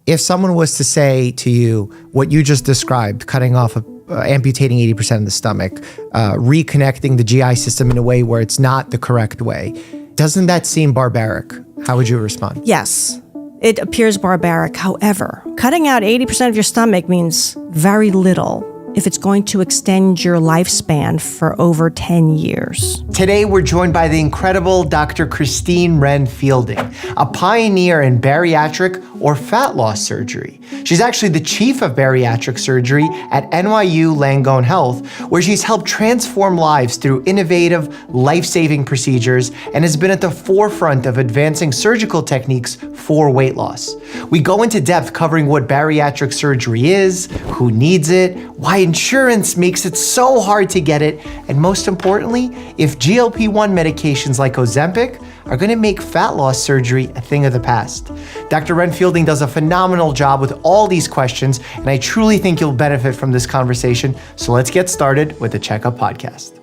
if someone was to say to you what you just described, cutting off, amputating 80% of the stomach, reconnecting the GI system in a way where it's not the correct way, doesn't that seem barbaric? How would you respond? Yes, it appears barbaric. However, cutting out 80% of your stomach means very little if it's going to extend your lifespan for over 10 years. Today, we're joined by the incredible Dr. Christine Ren-Fielding, a pioneer in bariatric or fat loss surgery. She's actually the chief of bariatric surgery at NYU Langone Health, where she's helped transform lives through innovative, life-saving procedures and has been at the forefront of advancing surgical techniques for weight loss. We go into depth covering what bariatric surgery is, who needs it, why insurance makes it so hard to get it, and most importantly, if GLP-1 medications like Ozempic are going to make fat loss surgery a thing of the past. Dr. Ren-Fielding does a phenomenal job with all these questions, and I truly think you'll benefit from this conversation. So let's get started with the Checkup Podcast.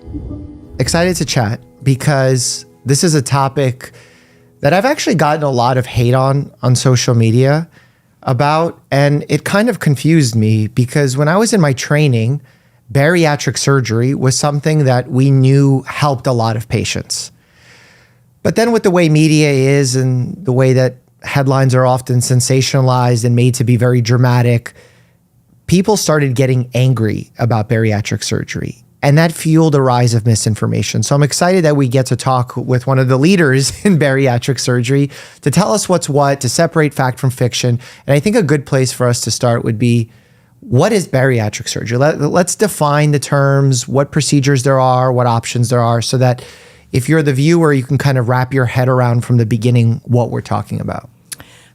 Excited to chat because this is a topic that I've actually gotten a lot of hate on social media about, and it kind of confused me because when I was in my training, bariatric surgery was something that we knew helped a lot of patients. But then with the way media is and the way that headlines are often sensationalized and made to be very dramatic, people started getting angry about bariatric surgery. And that fueled a rise of misinformation. So I'm excited that we get to talk with one of the leaders in bariatric surgery to tell us what's what, to separate fact from fiction. And I think a good place for us to start would be, what is bariatric surgery? Let's define the terms, what procedures there are, what options there are, so that if you're the viewer, you can kind of wrap your head around from the beginning what we're talking about.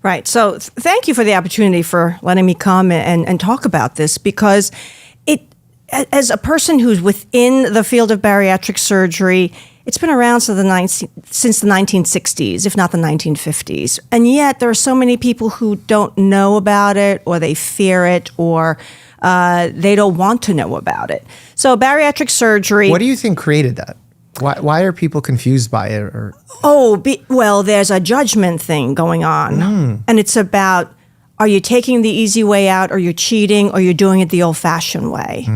Right. So thank you for the opportunity for letting me come and talk about this, because as a person who's within the field of bariatric surgery, it's been around since the 1960s, if not the 1950s. And yet there are so many people who don't know about it, or they fear it, or they don't want to know about it. So bariatric surgery... What do you think created that? Why are people confused by it? Well, there's a judgment thing going on. And it's about, are you taking the easy way out, or you're cheating, or you're doing it the old-fashioned way?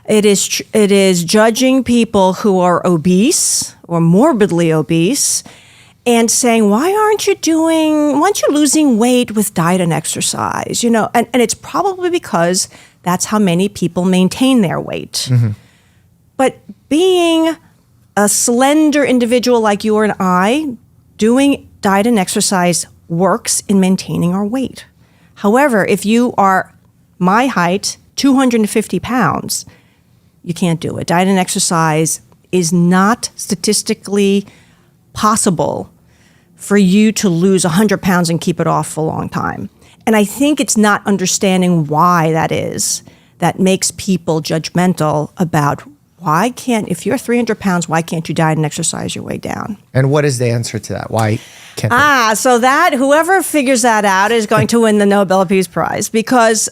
It is judging people who are obese or morbidly obese and saying, why aren't you losing weight with diet and exercise? And it's probably because that's how many people maintain their weight. But being a slender individual like you and I, doing diet and exercise works in maintaining our weight. However, if you are my height, 250 pounds, you can't do it. Diet and exercise is not statistically possible for you to lose 100 pounds and keep it off for a long time. And I think it's not understanding why that is that makes people judgmental about if you're 300 pounds, why can't you diet and exercise your way down? And what is the answer to that? Why can't they? So that whoever figures that out is going to win the Nobel Peace Prize, because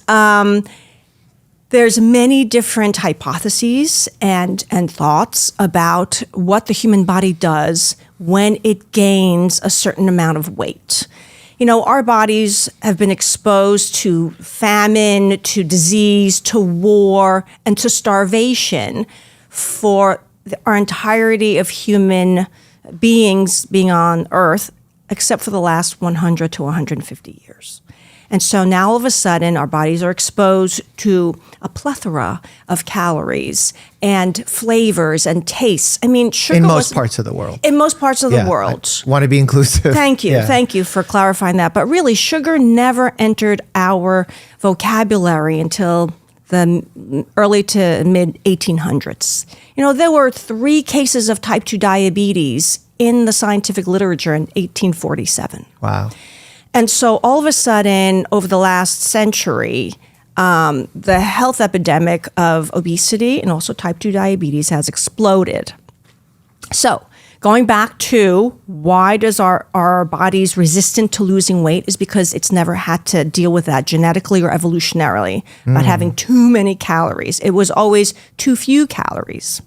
there's many different hypotheses and thoughts about what the human body does when it gains a certain amount of weight. Our bodies have been exposed to famine, to disease, to war, and to starvation for our entirety of human beings being on Earth, except for the last 100 to 150 years. And so now all of a sudden, our bodies are exposed to a plethora of calories and flavors and tastes. I mean, sugar in most parts of the world. In most parts of the world. I want to be inclusive. Thank you. Yeah. Thank you for clarifying that. But really, sugar never entered our vocabulary until the early to mid 1800s. There were 3 cases of type 2 diabetes in the scientific literature in 1847. Wow. And so all of a sudden, over the last century, the health epidemic of obesity and also type 2 diabetes has exploded. So going back to why does our bodies resistant to losing weight is because it's never had to deal with that genetically or evolutionarily, about having too many calories. It was always too few calories.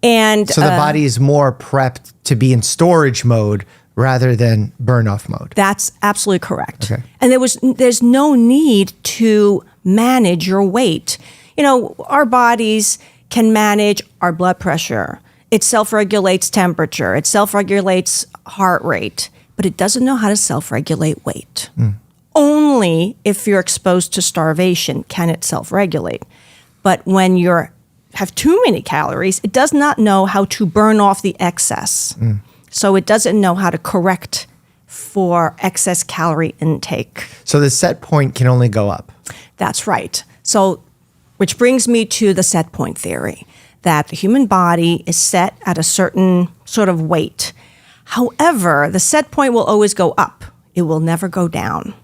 And so the body is more prepped to be in storage mode rather than burn off mode. That's absolutely correct. Okay. And there's no need to manage your weight. Our bodies can manage our blood pressure. It self-regulates temperature. It self-regulates heart rate, but it doesn't know how to self-regulate weight. Only if you're exposed to starvation can it self-regulate. But when you have too many calories, it does not know how to burn off the excess. So it doesn't know how to correct for excess calorie intake. So the set point can only go up. That's right. So, which brings me to the set point theory, that the human body is set at a certain sort of weight. However, the set point will always go up. It will never go down.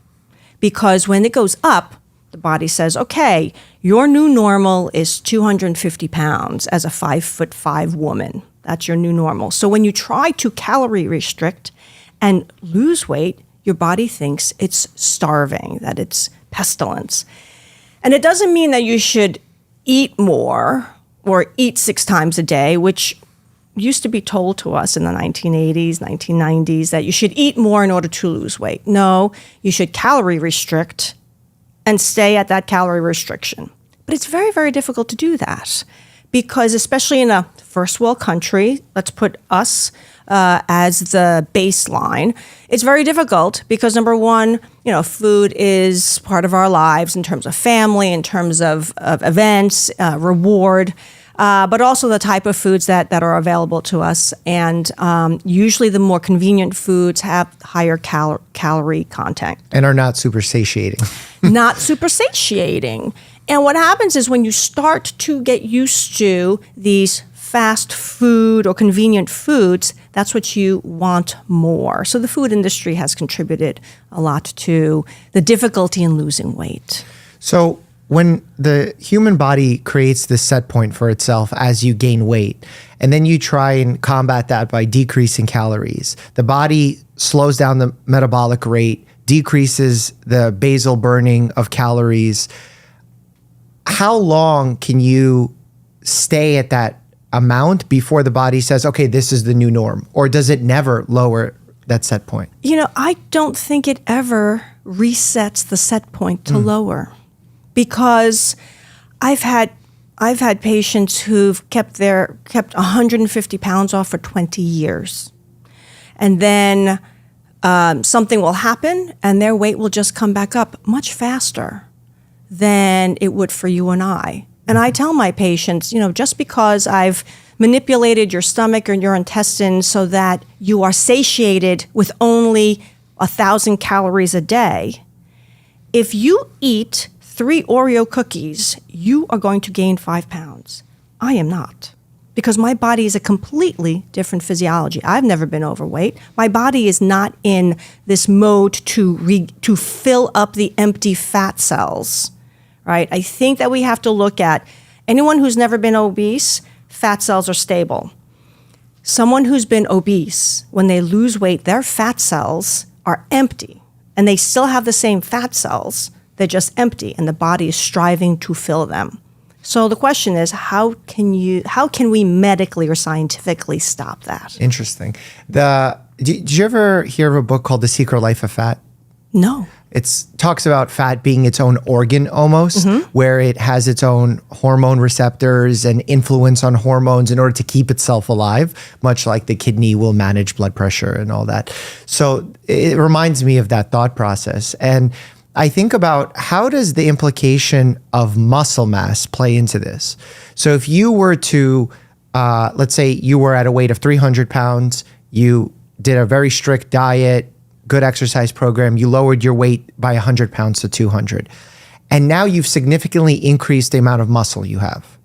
Because when it goes up, the body says, okay, your new normal is 250 pounds as a 5'5" woman. That's your new normal. So when you try to calorie restrict and lose weight, your body thinks it's starving, that it's pestilence. And it doesn't mean that you should eat more or eat 6 times a day, which used to be told to us in the 1980s, 1990s, that you should eat more in order to lose weight. No, you should calorie restrict and stay at that calorie restriction. But it's very, very difficult to do that because especially in a first world country, let's put us as the baseline, it's very difficult because number one, food is part of our lives in terms of family, in terms of events, reward, but also the type of foods that are available to us. And usually the more convenient foods have higher calorie content. And are not super satiating. Not super satiating. And what happens is when you start to get used to these fast food or convenient foods, that's what you want more. So the food industry has contributed a lot to the difficulty in losing weight. So when the human body creates this set point for itself as you gain weight, and then you try and combat that by decreasing calories, the body slows down the metabolic rate, decreases the basal burning of calories. How long can you stay at that amount before the body says, okay, this is the new norm? Or does it never lower that set point? I don't think it ever resets the set point to lower, because I've had patients who've kept 150 pounds off for 20 years. And then something will happen and their weight will just come back up much faster than it would for you and I. And I tell my patients, just because I've manipulated your stomach or your intestines so that you are satiated with only 1,000 calories a day, if you eat 3 Oreo cookies, you are going to gain 5 pounds. I am not, because my body is a completely different physiology. I've never been overweight. My body is not in this mode to fill up the empty fat cells. Right? I think that we have to look at anyone who's never been obese, fat cells are stable. Someone who's been obese, when they lose weight, their fat cells are empty and they still have the same fat cells. They're just empty and the body is striving to fill them. So the question is, how can we medically or scientifically stop that? Interesting. Did you ever hear of a book called The Secret Life of Fat? No. It talks about fat being its own organ almost, where it has its own hormone receptors and influence on hormones in order to keep itself alive, much like the kidney will manage blood pressure and all that. So it reminds me of that thought process. And I think about, how does the implication of muscle mass play into this? So if you were to, let's say you were at a weight of 300 pounds, you did a very strict diet, good exercise program, you lowered your weight by 100 pounds to 200. And now you've significantly increased the amount of muscle you have.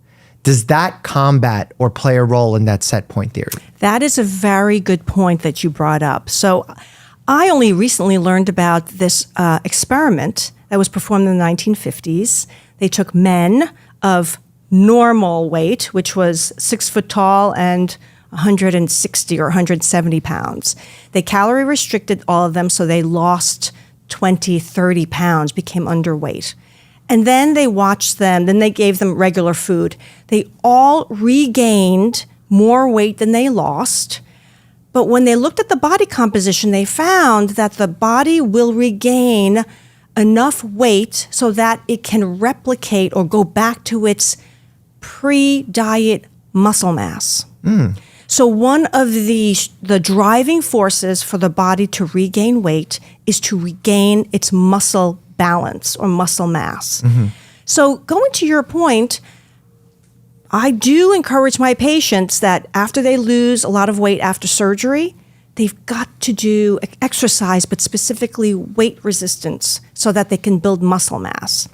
Does that combat or play a role in that set point theory? That is a very good point that you brought up. So I only recently learned about this experiment that was performed in the 1950s. They took men of normal weight, which was 6 foot tall and 160 or 170 pounds. They calorie restricted all of them, so they lost 20, 30 pounds, became underweight. And then they watched them, then they gave them regular food. They all regained more weight than they lost, But when they looked at the body composition, they found that the body will regain enough weight so that it can replicate or go back to its pre-diet muscle mass. So one of the driving forces for the body to regain weight is to regain its muscle balance or muscle mass. So going to your point, I do encourage my patients that after they lose a lot of weight after surgery, they've got to do exercise, but specifically weight resistance so that they can build muscle mass.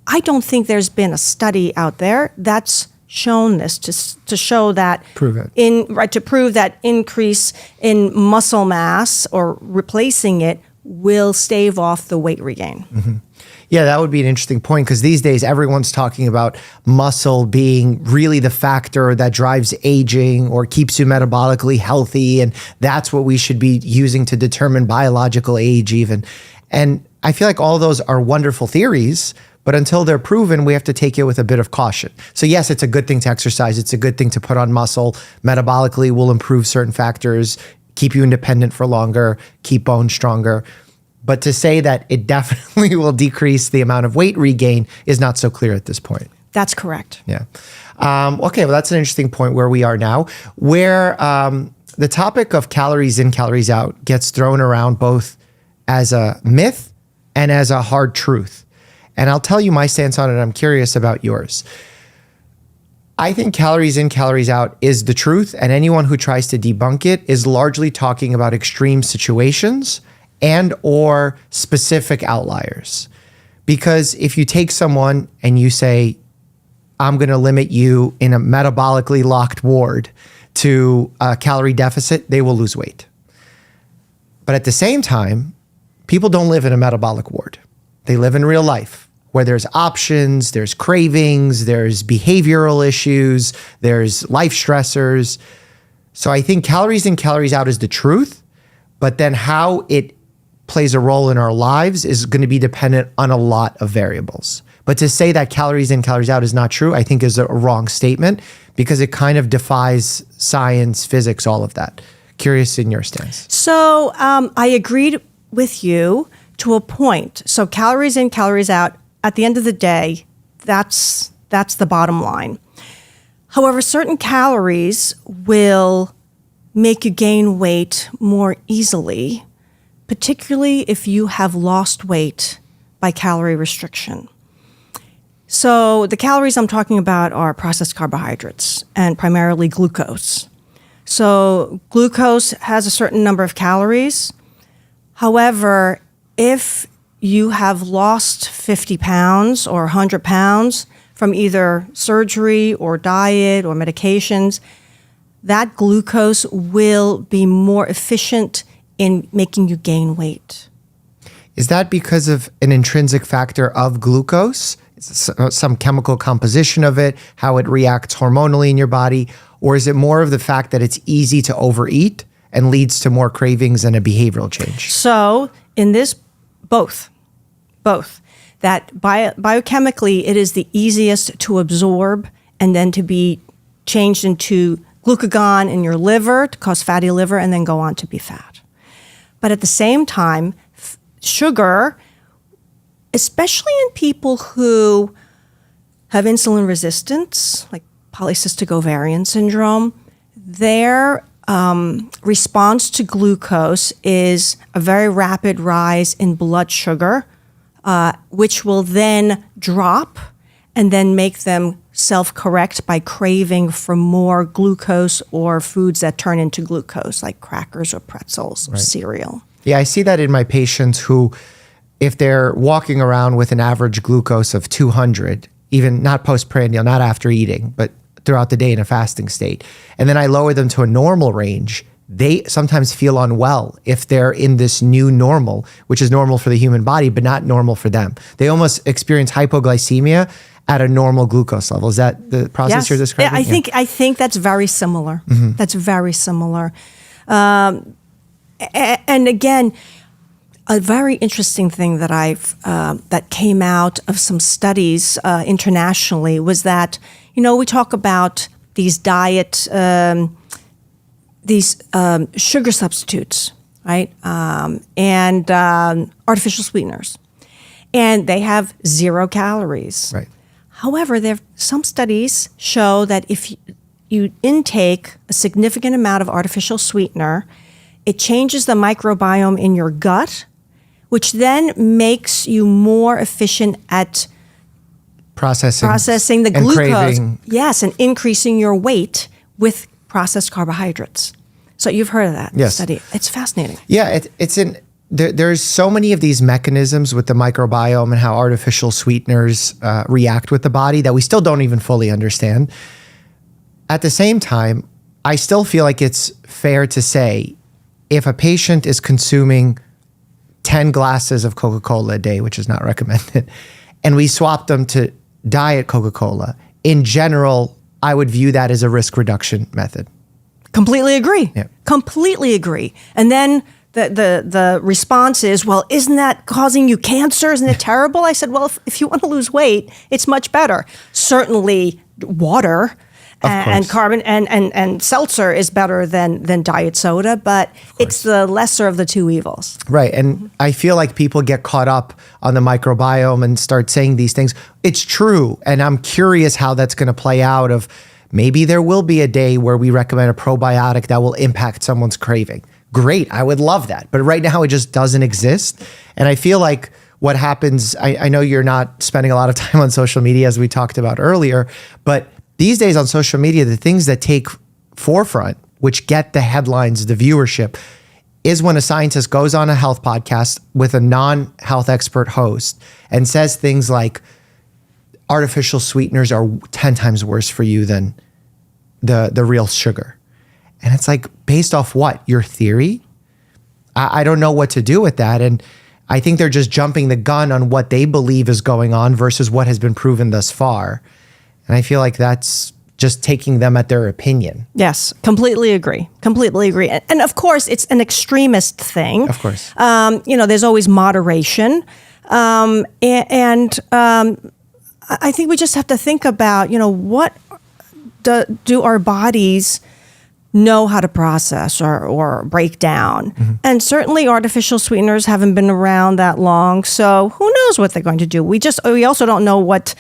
I don't think there's been a study out there that's shown this to show that prove it. To prove that increase in muscle mass or replacing it will stave off the weight regain. Yeah, that would be an interesting point because these days everyone's talking about muscle being really the factor that drives aging or keeps you metabolically healthy. And that's what we should be using to determine biological age even. And I feel like all those are wonderful theories, but until they're proven, we have to take it with a bit of caution. So yes, it's a good thing to exercise. It's a good thing to put on muscle. Metabolically will improve certain factors, keep you independent for longer, keep bones stronger. But to say that it definitely will decrease the amount of weight regain is not so clear at this point. That's correct. Yeah. Okay, well, that's an interesting point where we are now, where the topic of calories in, calories out gets thrown around both as a myth and as a hard truth. And I'll tell you my stance on it. I'm curious about yours. I think calories in, calories out is the truth. And anyone who tries to debunk it is largely talking about extreme situations and or specific outliers. Because if you take someone and you say, I'm going to limit you in a metabolically locked ward to a calorie deficit, they will lose weight. But at the same time, people don't live in a metabolic ward. They live in real life where there's options, there's cravings, there's behavioral issues, there's life stressors. So I think calories in, calories out is the truth, but then how it plays a role in our lives is going to be dependent on a lot of variables. But to say that calories in, calories out is not true, I think is a wrong statement because it kind of defies science, physics, all of that. Curious in your stance. So I agreed with you to a point. So calories in, calories out, at the end of the day, that's the bottom line. However, certain calories will make you gain weight more easily, particularly if you have lost weight by calorie restriction. So the calories I'm talking about are processed carbohydrates and primarily glucose. So glucose has a certain number of calories. However, if you have lost 50 pounds or 100 pounds from either surgery or diet or medications, that glucose will be more efficient in making you gain weight. Is that because of an intrinsic factor of glucose, some chemical composition of it, how it reacts hormonally in your body? Or is it more of the fact that it's easy to overeat and leads to more cravings and a behavioral change? So in this, both. That biochemically, it is the easiest to absorb and then to be changed into glucagon in your liver to cause fatty liver and then go on to be fat. But at the same time, sugar, especially in people who have insulin resistance, like polycystic ovarian syndrome, their response to glucose is a very rapid rise in blood sugar, which will then drop and then make them self-correct by craving for more glucose or foods that turn into glucose, like crackers or pretzels or cereal. Yeah, I see that in my patients who, if they're walking around with an average glucose of 200, even not postprandial, not after eating, but throughout the day in a fasting state, and then I lower them to a normal range, they sometimes feel unwell if they're in this new normal, which is normal for the human body, but not normal for them. They almost experience hypoglycemia at a normal glucose level. Is that the process you're describing? Yeah, I think that's very similar. Mm-hmm. That's very similar. And again, a very interesting thing that that came out of some studies internationally was that, we talk about these diet these sugar substitutes, right? And artificial sweeteners. And they have 0 calories. Right. However, some studies show that if you intake a significant amount of artificial sweetener, it changes the microbiome in your gut, which then makes you more efficient at processing the and glucose. Craving. Yes, and increasing your weight with processed carbohydrates. So you've heard of that study. It's fascinating. Yeah, there's so many of these mechanisms with the microbiome and how artificial sweeteners react with the body that we still don't even fully understand. At the same time, I still feel like it's fair to say if a patient is consuming 10 glasses of Coca-Cola a day, which is not recommended, and we swap them to diet Coca-Cola, in general, I would view that as a risk reduction method. Completely agree. Yeah. Completely agree. And then the response is, well, isn't that causing you cancer? Isn't it terrible? I said, well, if you want to lose weight, it's much better. Certainly water and carbon and seltzer is better than diet soda, but it's the lesser of the two evils. Right. And I feel like people get caught up on the microbiome and start saying these things. It's true. And I'm curious how that's going to play out of maybe there will be a day where we recommend a probiotic that will impact someone's craving. Great. I would love that. But right now it just doesn't exist. And I feel like what happens, I know you're not spending a lot of time on social media as we talked about earlier, but these days on social media, the things that take forefront, which get the headlines, the viewership, is when a scientist goes on a health podcast with a non-health expert host and says things like artificial sweeteners are 10 times worse for you than the real sugar. And it's like, based off what? Your theory? I don't know what to do with that. And I think they're just jumping the gun on what they believe is going on versus what has been proven thus far. And I feel like that's just taking them at their opinion. Yes, completely agree. Completely agree. And of course, it's an extremist thing. Of course. There's always moderation. I think we just have to think about, what do our bodies know how to process or break down? Mm-hmm. And certainly artificial sweeteners haven't been around that long. So who knows what they're going to do? We also don't know what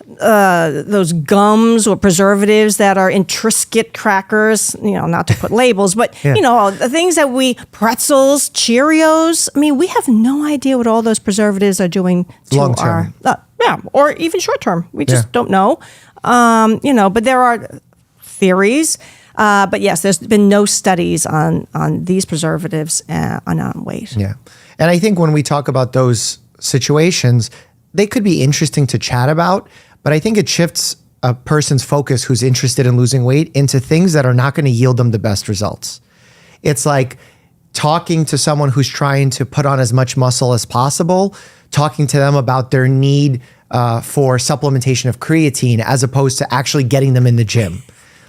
those gums or preservatives that are in Triscuit crackers, not to put labels, but, the things that pretzels, Cheerios. I mean, we have no idea what all those preservatives are doing to long term. Or even short term. We just don't know. But there are theories. But yes, there's been no studies on these preservatives on weight. Yeah. And I think when we talk about those situations, they could be interesting to chat about, but I think it shifts a person's focus who's interested in losing weight into things that are not going to yield them the best results. It's like talking to someone who's trying to put on as much muscle as possible, talking to them about their need for supplementation of creatine as opposed to actually getting them in the gym.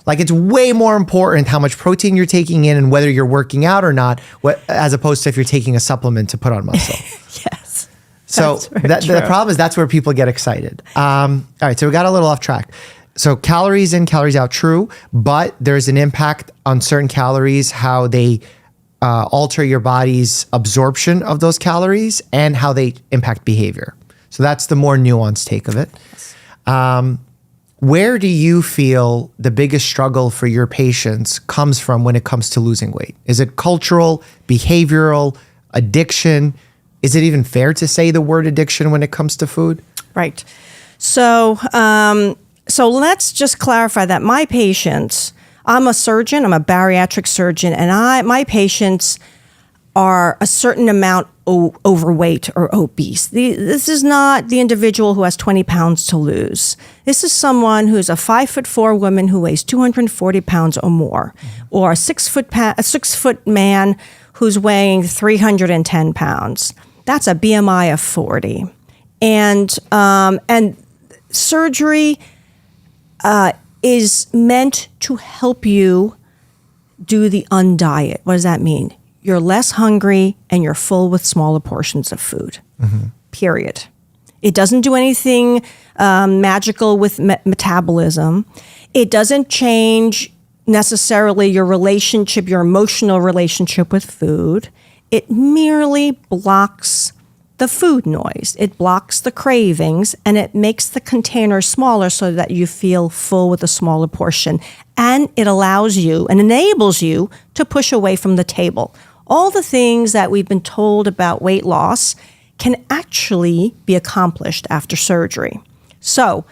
Like, it's way more important how much protein you're taking in and whether you're working out or not, as opposed to if you're taking a supplement to put on muscle. Yes. So the problem is that's where people get excited. All right, so we got a little off track. So calories in, calories out, true, but there's an impact on certain calories, how they alter your body's absorption of those calories and how they impact behavior. So that's the more nuanced take of it. Yes. Where do you feel the biggest struggle for your patients comes from when it comes to losing weight? Is it cultural, behavioral, addiction? Is it even fair to say the word addiction when it comes to food? Right. So let's just clarify that my patients, I'm a surgeon, I'm a bariatric surgeon, and my patients are a certain amount overweight or obese. This is not the individual who has 20 pounds to lose. This is someone who's a 5'4" woman who weighs 240 pounds or more, or a 6 foot man who's weighing 310 pounds. That's a BMI of 40. And surgery is meant to help you do the undiet. What does that mean? You're less hungry and you're full with smaller portions of food, period. It doesn't do anything magical with metabolism. It doesn't change necessarily your relationship, your emotional relationship with food. It merely blocks the food noise. It blocks the cravings, and it makes the container smaller so that you feel full with a smaller portion. And it allows you and enables you to push away from the table. All the things that we've been told about weight loss can actually be accomplished after surgery. So,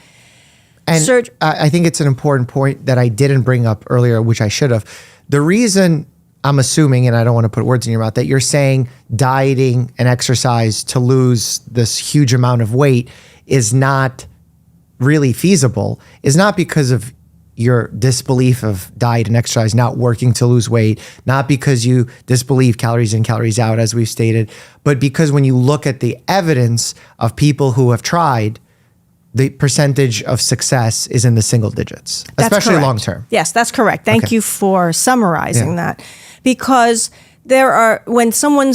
and I think it's an important point that I didn't bring up earlier, which I should have. The reason I'm assuming, and I don't want to put words in your mouth, that you're saying dieting and exercise to lose this huge amount of weight is not really feasible is not because of your disbelief of diet and exercise not working to lose weight, not because you disbelieve calories in, calories out, as we've stated, but because when you look at the evidence of people who have tried, the percentage of success is in the single digits, especially long term. Yes, that's correct. Thank you for summarizing that. Because when someone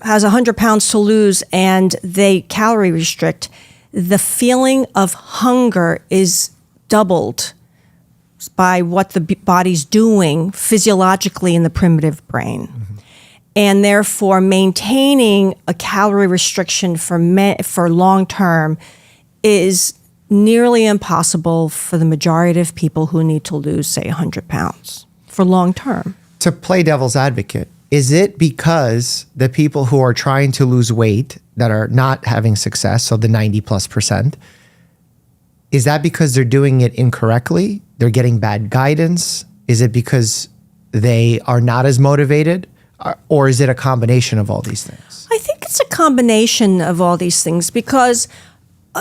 has 100 pounds to lose and they calorie restrict, the feeling of hunger is doubled by what the body's doing physiologically in the primitive brain. Mm-hmm. And therefore, maintaining a calorie restriction for long term is nearly impossible for the majority of people who need to lose, say, 100 pounds for long term. To play devil's advocate, is it because the people who are trying to lose weight that are not having success, so the 90+%, is that because they're doing it incorrectly? They're getting bad guidance? Is it because they are not as motivated? Or is it a combination of all these things? I think it's a combination of all these things because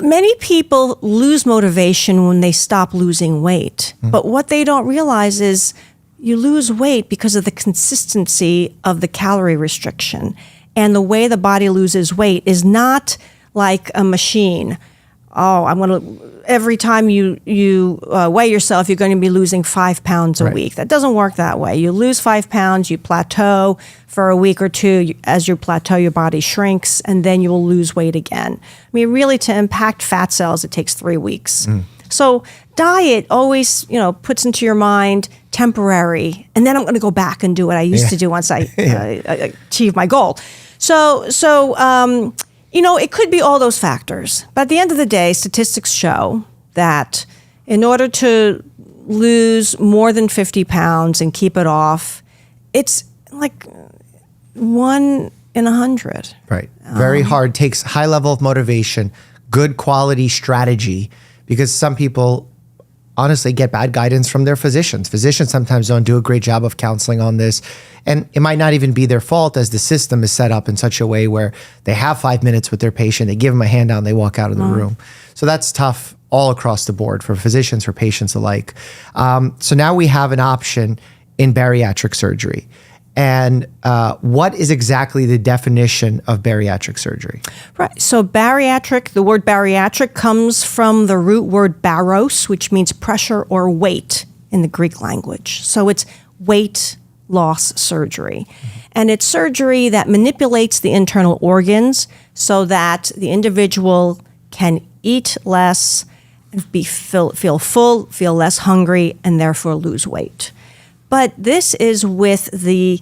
many people lose motivation when they stop losing weight. Mm-hmm. But what they don't realize is you lose weight because of the consistency of the calorie restriction. And the way the body loses weight is not like a machine. Every time you weigh yourself, you're going to be losing 5 pounds a week. That doesn't work that way. You lose 5 pounds, you plateau for a week or two. As you plateau, your body shrinks, and then you will lose weight again. I mean, really, to impact fat cells, it takes 3 weeks. So diet always, puts into your mind temporary, and then I'm going to go back and do what I used to do once I achieve my goal. So it could be all those factors. But at the end of the day, statistics show that in order to lose more than 50 pounds and keep it off, it's like 1 in 100. Right. Very hard. Takes high level of motivation, good quality strategy, because some people honestly get bad guidance from their physicians. Physicians sometimes don't do a great job of counseling on this. And it might not even be their fault, as the system is set up in such a way where they have 5 minutes with their patient, they give them a handout, and they walk out of the room. So that's tough all across the board for physicians, for patients alike. So now we have an option in bariatric surgery. And what is exactly the definition of bariatric surgery? Right. So the word bariatric comes from the root word baros, which means pressure or weight in the Greek language. So it's weight loss surgery. And it's surgery that manipulates the internal organs so that the individual can eat less, and feel full, feel less hungry, and therefore lose weight. But this is with the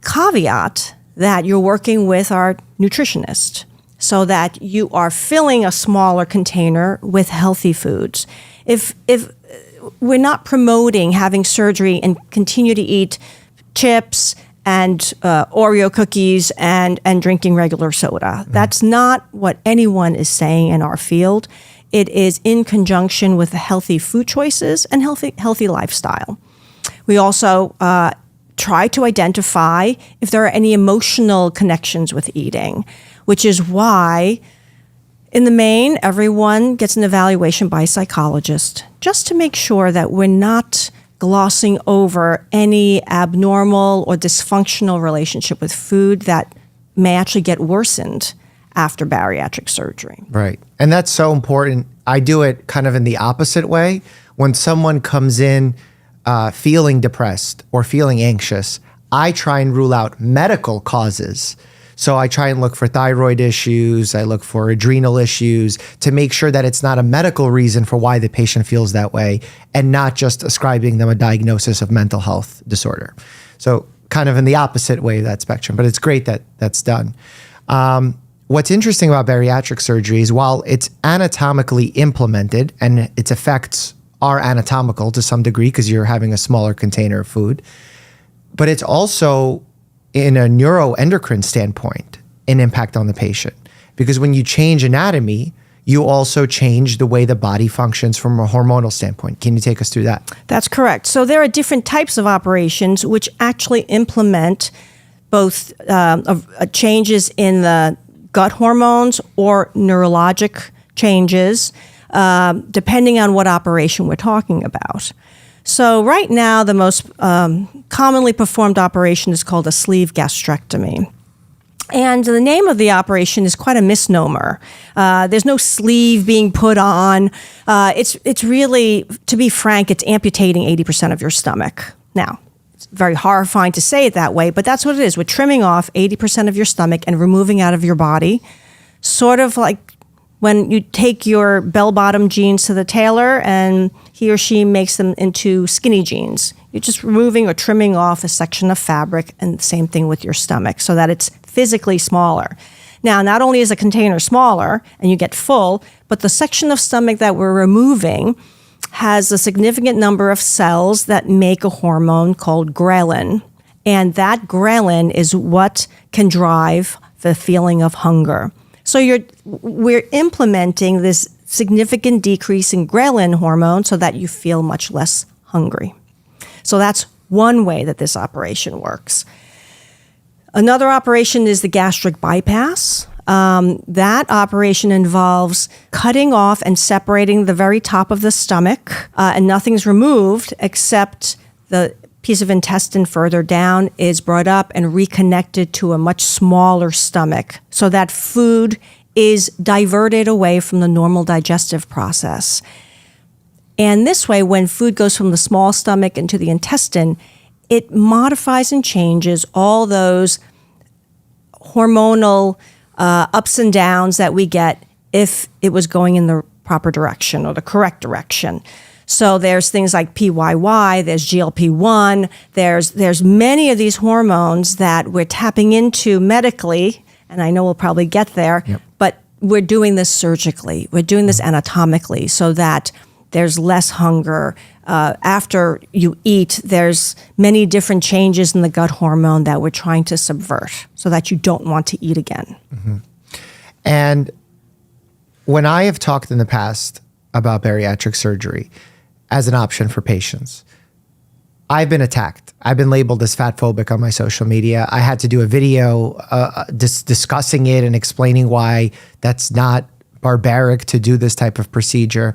caveat that you're working with our nutritionist so that you are filling a smaller container with healthy foods. If we're not promoting having surgery and continue to eat chips and Oreo cookies and drinking regular soda. That's not what anyone is saying in our field. It is in conjunction with the healthy food choices and healthy lifestyle. We also try to identify if there are any emotional connections with eating, which is why, in the main, everyone gets an evaluation by a psychologist just to make sure that we're not glossing over any abnormal or dysfunctional relationship with food that may actually get worsened after bariatric surgery. Right. And that's so important. I do it kind of in the opposite way. When someone comes in feeling depressed or feeling anxious, I try and rule out medical causes So I try and look for thyroid issues, I look for adrenal issues to make sure that it's not a medical reason for why the patient feels that way and not just ascribing them a diagnosis of mental health disorder. So kind of in the opposite way of that spectrum, but it's great that that's done. What's interesting about bariatric surgery is while it's anatomically implemented and its effects are anatomical to some degree because you're having a smaller container of food, but it's also in a neuroendocrine standpoint, an impact on the patient. Because when you change anatomy, you also change the way the body functions from a hormonal standpoint. Can you take us through that? That's correct. So there are different types of operations which actually implement both changes in the gut hormones or neurologic changes, depending on what operation we're talking about. So right now, the most commonly performed operation is called a sleeve gastrectomy. And the name of the operation is quite a misnomer. There's no sleeve being put on. It's really, to be frank, it's amputating 80% of your stomach. Now, it's very horrifying to say it that way, but that's what it is. We're trimming off 80% of your stomach and removing out of your body, sort of like when you take your bell-bottom jeans to the tailor and he or she makes them into skinny jeans. You're just removing or trimming off a section of fabric, and the same thing with your stomach so that it's physically smaller. Now, not only is the container smaller and you get full, but the section of stomach that we're removing has a significant number of cells that make a hormone called ghrelin. And that ghrelin is what can drive the feeling of hunger. So we're implementing this significant decrease in ghrelin hormone so that you feel much less hungry. So that's one way that this operation works. Another operation is the gastric bypass. That operation involves cutting off and separating the very top of the stomach, and nothing's removed except the piece of intestine further down is brought up and reconnected to a much smaller stomach so that food is diverted away from the normal digestive process. And this way, when food goes from the small stomach into the intestine, it modifies and changes all those hormonal ups and downs that we get if it was going in the proper direction or the correct direction. So there's things like PYY, there's GLP-1, there's many of these hormones that we're tapping into medically, and I know we'll probably get there, but we're doing this surgically. We're doing this anatomically so that there's less hunger. After you eat, there's many different changes in the gut hormone that we're trying to subvert so that you don't want to eat again. Mm-hmm. And when I have talked in the past about bariatric surgery as an option for patients, I've been attacked. I've been labeled as fat phobic on my social media. I had to do a video discussing it and explaining why that's not barbaric to do this type of procedure.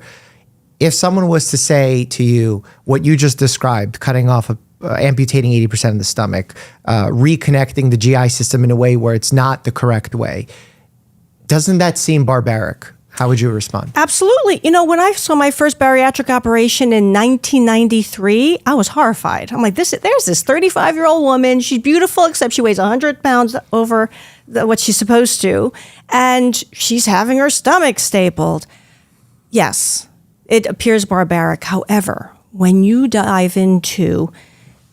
If someone was to say to you what you just described, cutting off, amputating 80% of the stomach, reconnecting the GI system in a way where it's not the correct way, doesn't that seem barbaric? How would you respond? Absolutely. You know, when I saw my first bariatric operation in 1993, I was horrified. I'm like, there's this 35-year-old woman. She's beautiful, except she weighs 100 pounds over what she's supposed to. And she's having her stomach stapled. Yes, it appears barbaric. However, when you dive into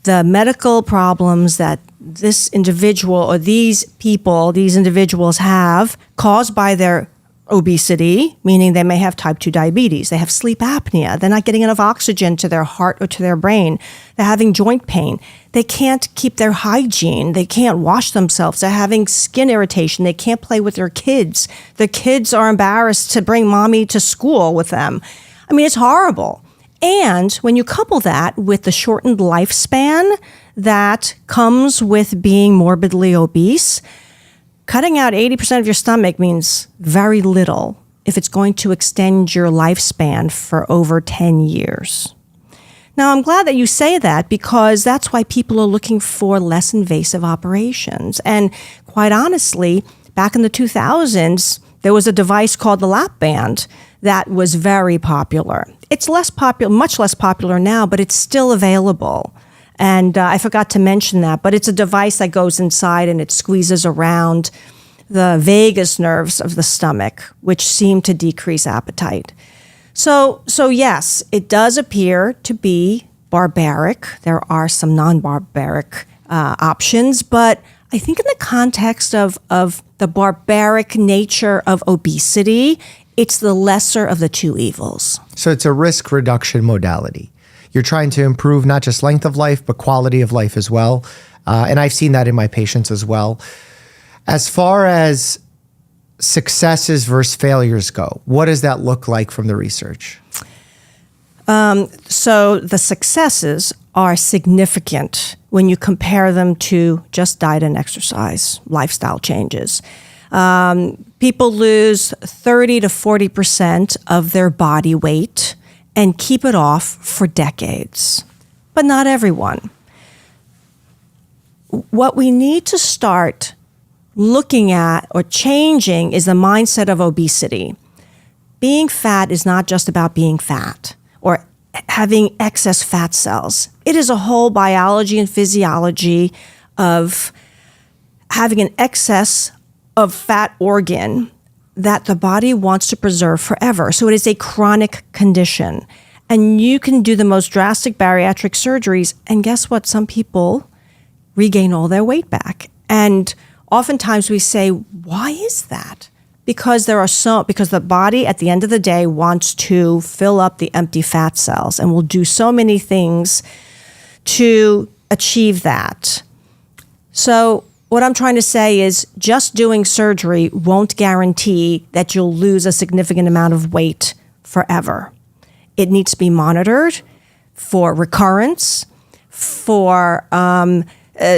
the medical problems that this individual or these individuals have caused by their obesity, meaning they may have type 2 diabetes, they have sleep apnea, they're not getting enough oxygen to their heart or to their brain, they're having joint pain, they can't keep their hygiene, they can't wash themselves, they're having skin irritation, they can't play with their kids are embarrassed to bring mommy to school with them. I mean, it's horrible. And when you couple that with the shortened lifespan that comes with being morbidly obese, cutting out 80% of your stomach means very little if it's going to extend your lifespan for over 10 years. Now, I'm glad that you say that because that's why people are looking for less invasive operations. And quite honestly, back in the 2000s, there was a device called the lap band that was very popular. It's much less popular now, but it's still available. And I forgot to mention that, but it's a device that goes inside and it squeezes around the vagus nerves of the stomach, which seem to decrease appetite. So yes, it does appear to be barbaric. There are some non-barbaric options, but I think in the context of the barbaric nature of obesity, it's the lesser of the two evils. So it's a risk reduction modality. You're trying to improve not just length of life, but quality of life as well. And I've seen that in my patients as well. As far as successes versus failures go, what does that look like from the research? So the successes are significant when you compare them to just diet and exercise, lifestyle changes. People lose 30 to 40% of their body weight and keep it off for decades, but not everyone. What we need to start looking at or changing is the mindset of obesity. Being fat is not just about being fat or having excess fat cells. It is a whole biology and physiology of having an excess of fat organ that the body wants to preserve forever. So it is a chronic condition. And you can do the most drastic bariatric surgeries, and guess what? Some people regain all their weight back. And oftentimes we say, why is that? Because because the body at the end of the day wants to fill up the empty fat cells and will do so many things to achieve that. So what I'm trying to say is just doing surgery won't guarantee that you'll lose a significant amount of weight forever. It needs to be monitored for recurrence, for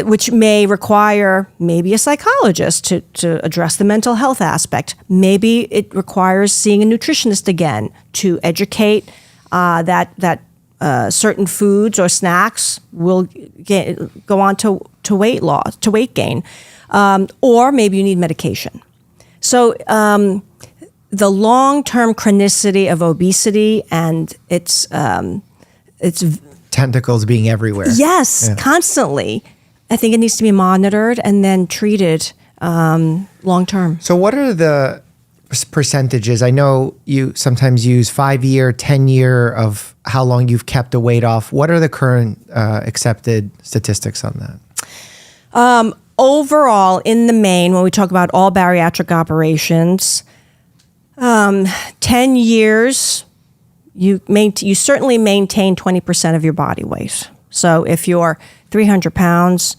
which may require maybe a psychologist to address the mental health aspect. Maybe it requires seeing a nutritionist again to educate that certain foods or snacks will go on to weight loss, to weight gain, or maybe you need medication. So the long-term chronicity of obesity and its tentacles being everywhere. Yes, yeah. Constantly. I think it needs to be monitored and then treated long-term. So what are the percentages? I know you sometimes use 5-year, 10-year of how long you've kept the weight off. What are the current accepted statistics on that? Overall, in the main, when we talk about all bariatric operations, 10 years, you certainly maintain 20% of your body weight. So if you're 300 pounds,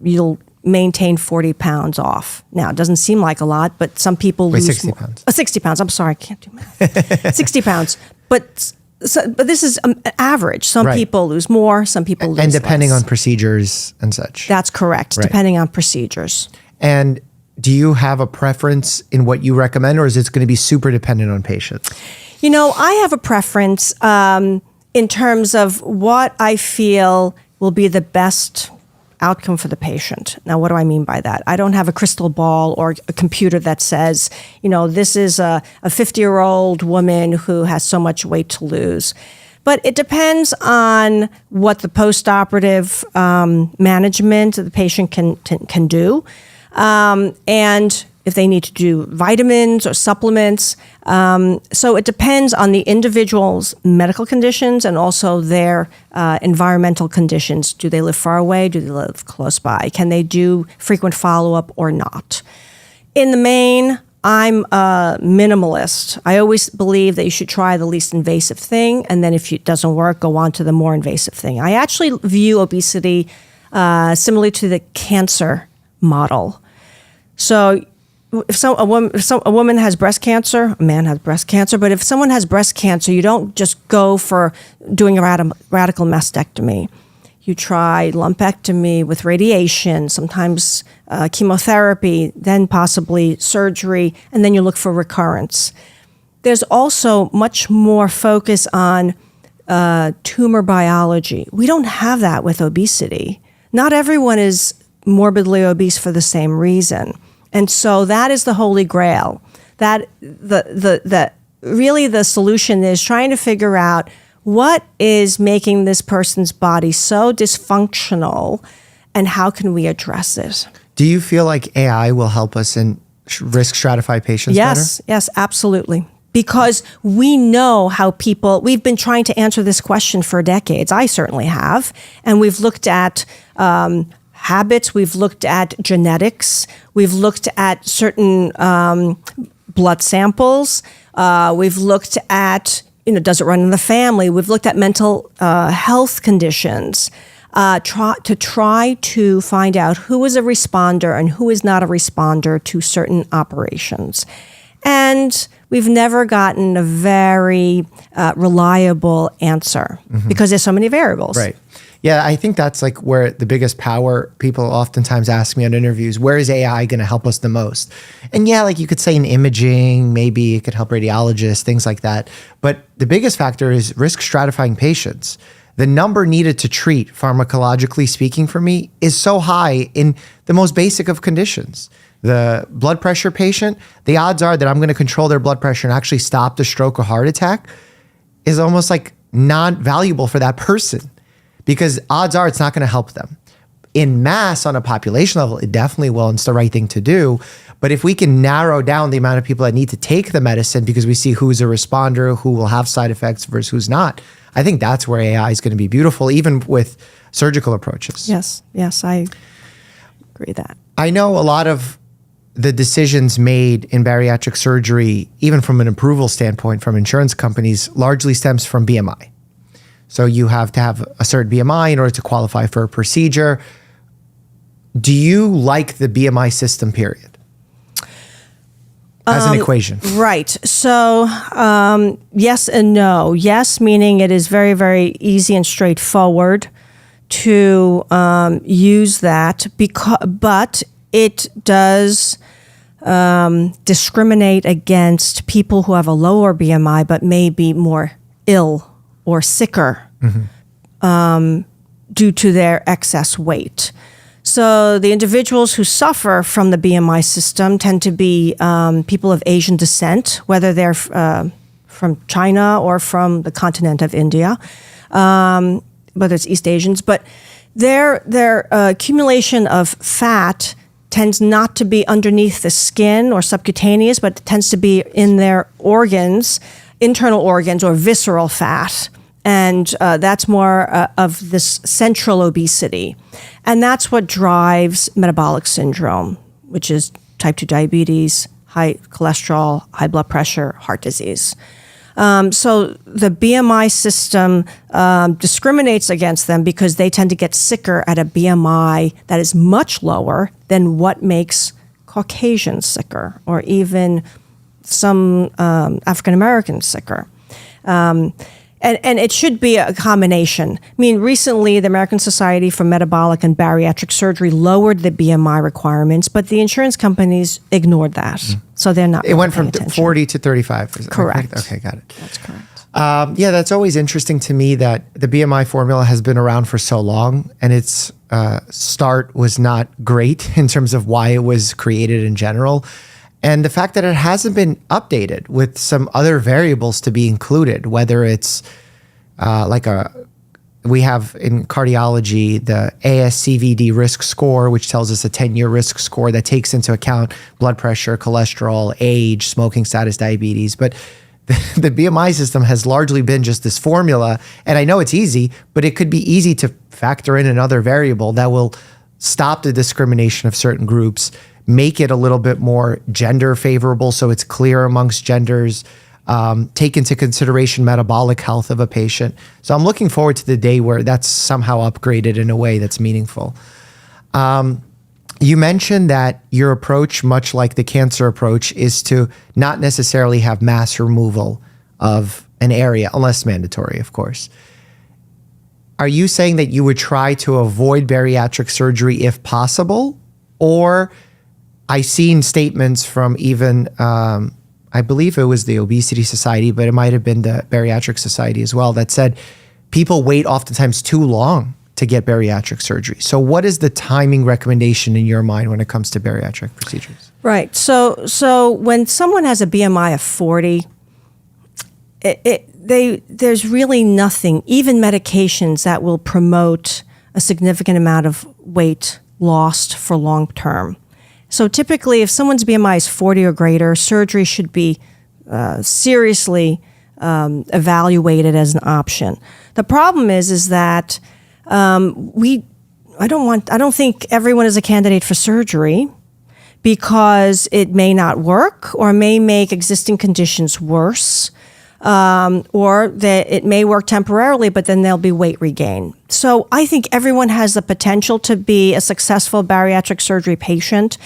you'll maintain 40 pounds off. Now, it doesn't seem like a lot, but some people lose 60 more. pounds. 60 pounds. I'm sorry, I can't do math. 60 pounds. But this is average. Some people lose more, some people lose less. And depending on procedures and such. That's correct, depending on procedures. And do you have a preference in what you recommend, or is it going to be super dependent on patients? You know, I have a preference in terms of what I feel will be the best outcome for the patient. Now, what do I mean by that? I don't have a crystal ball or a computer that says, you know, this is a 50-year-old woman who has so much weight to lose. But it depends on what the postoperative management the patient can do. And if they need to do vitamins or supplements. So it depends on the individual's medical conditions and also their environmental conditions. Do they live far away? Do they live close by? Can they do frequent follow-up or not? In the main, I'm a minimalist. I always believe that you should try the least invasive thing, and then if it doesn't work, go on to the more invasive thing. I actually view obesity similarly to the cancer model. So if a woman has breast cancer, a man has breast cancer, but if someone has breast cancer, you don't just go for doing a radical mastectomy. You try lumpectomy with radiation, sometimes chemotherapy, then possibly surgery, and then you look for recurrence. There's also much more focus on tumor biology. We don't have that with obesity. Not everyone is morbidly obese for the same reason. And so that is the holy grail. That really the solution is trying to figure out What is making this person's body so dysfunctional, and how can we address it? Do you feel like AI will help us in risk stratify patients better? Yes, absolutely. Because we know how we've been trying to answer this question for decades. I certainly have. And we've looked at habits, we've looked at genetics, we've looked at certain blood samples, we've looked at, does it run in the family? We've looked at mental health conditions to try to find out who is a responder and who is not a responder to certain operations. And we've never gotten a very reliable answer because there's so many variables. Right. Yeah, I think that's like where the biggest power, people oftentimes ask me on interviews, where is AI going to help us the most? And yeah, like you could say in imaging, maybe it could help radiologists, things like that. But the biggest factor is risk stratifying patients. The number needed to treat, pharmacologically speaking for me, is so high in the most basic of conditions. The blood pressure patient, the odds are that I'm going to control their blood pressure and actually stop the stroke or heart attack is almost like non-valuable for that person, because odds are it's not going to help them. In mass, on a population level, it definitely will, and it's the right thing to do. But if we can narrow down the amount of people that need to take the medicine because we see who's a responder, who will have side effects versus who's not, I think that's where AI is going to be beautiful, even with surgical approaches. Yes, I agree that. I know a lot of the decisions made in bariatric surgery, even from an approval standpoint from insurance companies, largely stems from BMI. So you have to have a certain BMI in order to qualify for a procedure. Do you like the BMI system, period? As an equation. Right. So yes and no. Yes, meaning it is very, very easy and straightforward to use that, but it does discriminate against people who have a lower BMI but may be more ill or sicker due to their excess weight. So the individuals who suffer from the BMI system tend to be people of Asian descent, whether they're from China or from the continent of India, whether it's East Asians. But their accumulation of fat tends not to be underneath the skin or subcutaneous, but tends to be in their organs, internal organs, or visceral fat. And that's more of this central obesity. And that's what drives metabolic syndrome, which is type 2 diabetes, high cholesterol, high blood pressure, heart disease. So the BMI system discriminates against them because they tend to get sicker at a BMI that is much lower than what makes Caucasians sicker, or even some African Americans sicker. And it should be a combination. I mean, recently, the American Society for Metabolic and Bariatric Surgery lowered the BMI requirements, but the insurance companies ignored that. So they're not. It went from 40 to 35. Correct. Okay, got it. That's correct. Yeah, that's always interesting to me that the BMI formula has been around for so long, and its start was not great in terms of why it was created in general. And the fact that it hasn't been updated with some other variables to be included, whether it's we have in cardiology, the ASCVD risk score, which tells us a 10-year risk score that takes into account blood pressure, cholesterol, age, smoking status, diabetes. But the BMI system has largely been just this formula. And I know it's easy, but it could be easy to factor in another variable that will stop the discrimination of certain groups, make it a little bit more gender favorable so it's clear amongst genders, take into consideration metabolic health of a patient. So I'm looking forward to the day where that's somehow upgraded in a way that's meaningful. You mentioned that your approach, much like the cancer approach, is to not necessarily have mass removal of an area, unless mandatory, of course. Are you saying that you would try to avoid bariatric surgery if possible? Or I've seen statements from even, I believe it was the Obesity Society, but it might have been the Bariatric Society as well, that said people wait oftentimes too long to get bariatric surgery. So what is the timing recommendation in your mind when it comes to bariatric procedures? Right. So when someone has a BMI of 40, there's really nothing, even medications, that will promote a significant amount of weight lost for long term. So typically, if someone's BMI is 40 or greater, surgery should be seriously evaluated as an option. The problem is that I don't think everyone is a candidate for surgery, because it may not work or may make existing conditions worse, or that it may work temporarily, but then there'll be weight regain. So I think everyone has the potential to be a successful bariatric surgery patient,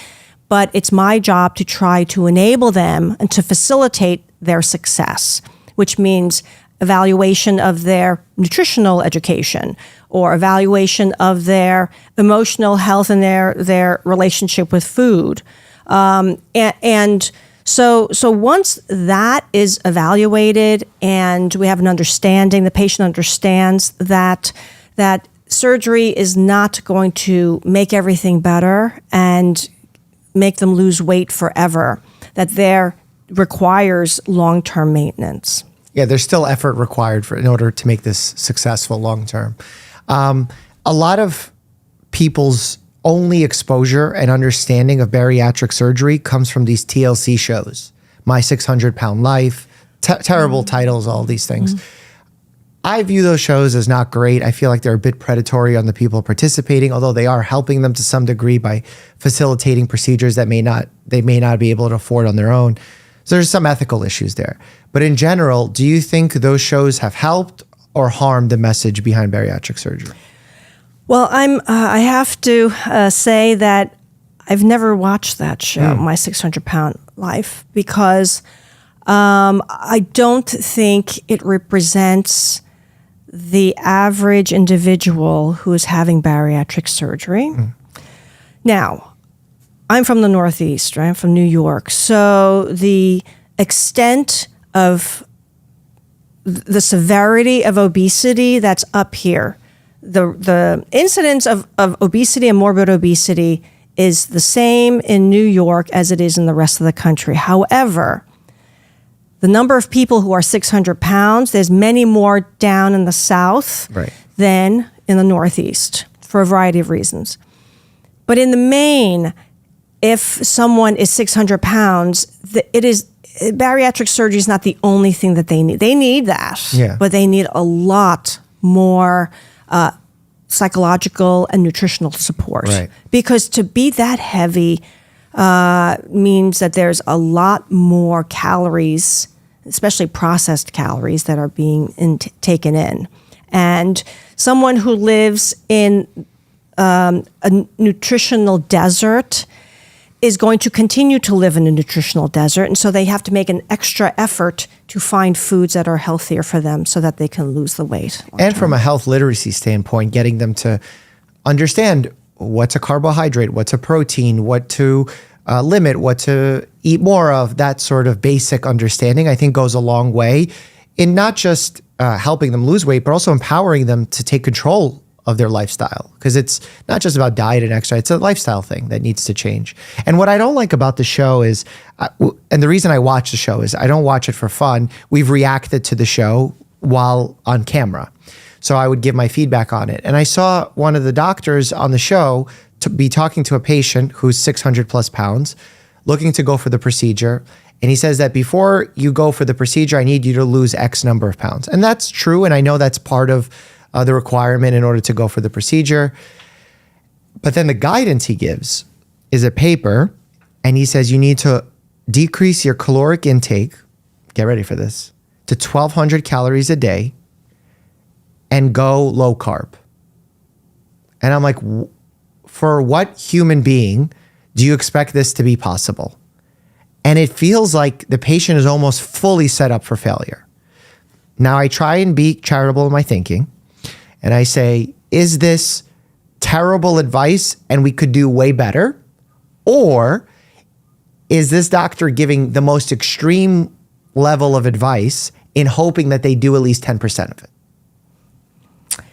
but it's my job to try to enable them and to facilitate their success, which means evaluation of their nutritional education or evaluation of their emotional health and their relationship with food. So once that is evaluated and we have an understanding, the patient understands that surgery is not going to make everything better and make them lose weight forever, that there requires long-term maintenance. Yeah, there's still effort required in order to make this successful long term. A lot of people's only exposure and understanding of bariatric surgery comes from these TLC shows, My 600-Pound Life, terrible titles, all these things. I view those shows as not great. I feel like they're a bit predatory on the people participating, although they are helping them to some degree by facilitating procedures that they may not be able to afford on their own. So there's some ethical issues there. But in general, do you think those shows have helped or harmed the message behind bariatric surgery? Well, I have to say that I've never watched that show, My 600-Pound Life, because I don't think it represents the average individual who is having bariatric surgery. Now, I'm from the Northeast, right? I'm from New York. So the extent of the severity of obesity that's up here, the incidence of obesity and morbid obesity is the same in New York as it is in the rest of the country. However, the number of people who are 600 pounds, there's many more down in the South than in the Northeast for a variety of reasons. But in the main, if someone is 600 pounds, bariatric surgery is not the only thing that they need. They need that, but they need a lot more psychological and nutritional support. Because to be that heavy means that there's a lot more calories, especially processed calories, that are being taken in. And someone who lives in a nutritional desert is going to continue to live in a nutritional desert. And so they have to make an extra effort to find foods that are healthier for them so that they can lose the weight. And from a health literacy standpoint, getting them to understand what's a carbohydrate, what's a protein, what to limit, what to eat more of, that sort of basic understanding, I think goes a long way in not just helping them lose weight, but also empowering them to take control of their lifestyle. Because it's not just about diet and exercise, it's a lifestyle thing that needs to change. And what I don't like about the show is, and the reason I watch the show is I don't watch it for fun. We've reacted to the show while on camera. So I would give my feedback on it. And I saw one of the doctors on the show to be talking to a patient who's 600 plus pounds, looking to go for the procedure. And he says that before you go for the procedure, I need you to lose X number of pounds. And that's true. And I know that's part of the requirement in order to go for the procedure. But then the guidance he gives is a paper, and he says you need to decrease your caloric intake, get ready for this, to 1,200 calories a day and go low carb. And I'm like, for what human being do you expect this to be possible? And it feels like the patient is almost fully set up for failure. Now, I try and be charitable in my thinking. And I say, is this terrible advice and we could do way better? Or is this doctor giving the most extreme level of advice in hoping that they do at least 10% of it?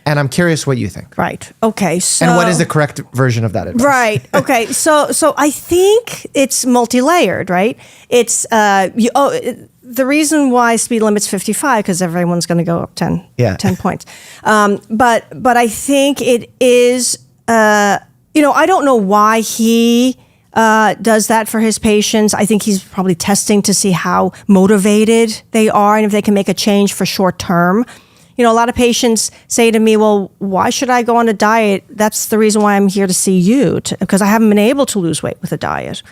And I'm curious what you think. Right. Okay. So, and what is the correct version of that advice? Right. Okay. So I think it's multi-layered, right? It's the reason why speed limit's 55, because everyone's going to go up 10 points. But I think it is, I don't know why he does that for his patients. I think he's probably testing to see how motivated they are and if they can make a change for short term. A lot of patients say to me, well, why should I go on a diet? That's the reason why I'm here to see you, because I haven't been able to lose weight with a diet.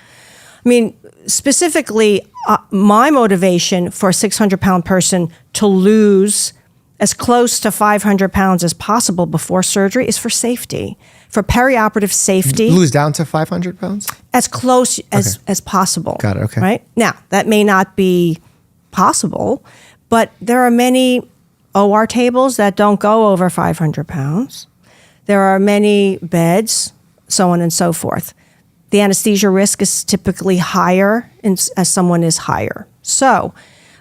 I mean, specifically, my motivation for a 600-pound person to lose as close to 500 pounds as possible before surgery is for safety, for perioperative safety. Lose down to 500 pounds? As close as possible. Got it, okay. Right? Now, that may not be possible, but there are many OR tables that don't go over 500 pounds. There are many beds, so on and so forth. The anesthesia risk is typically higher as someone is higher. So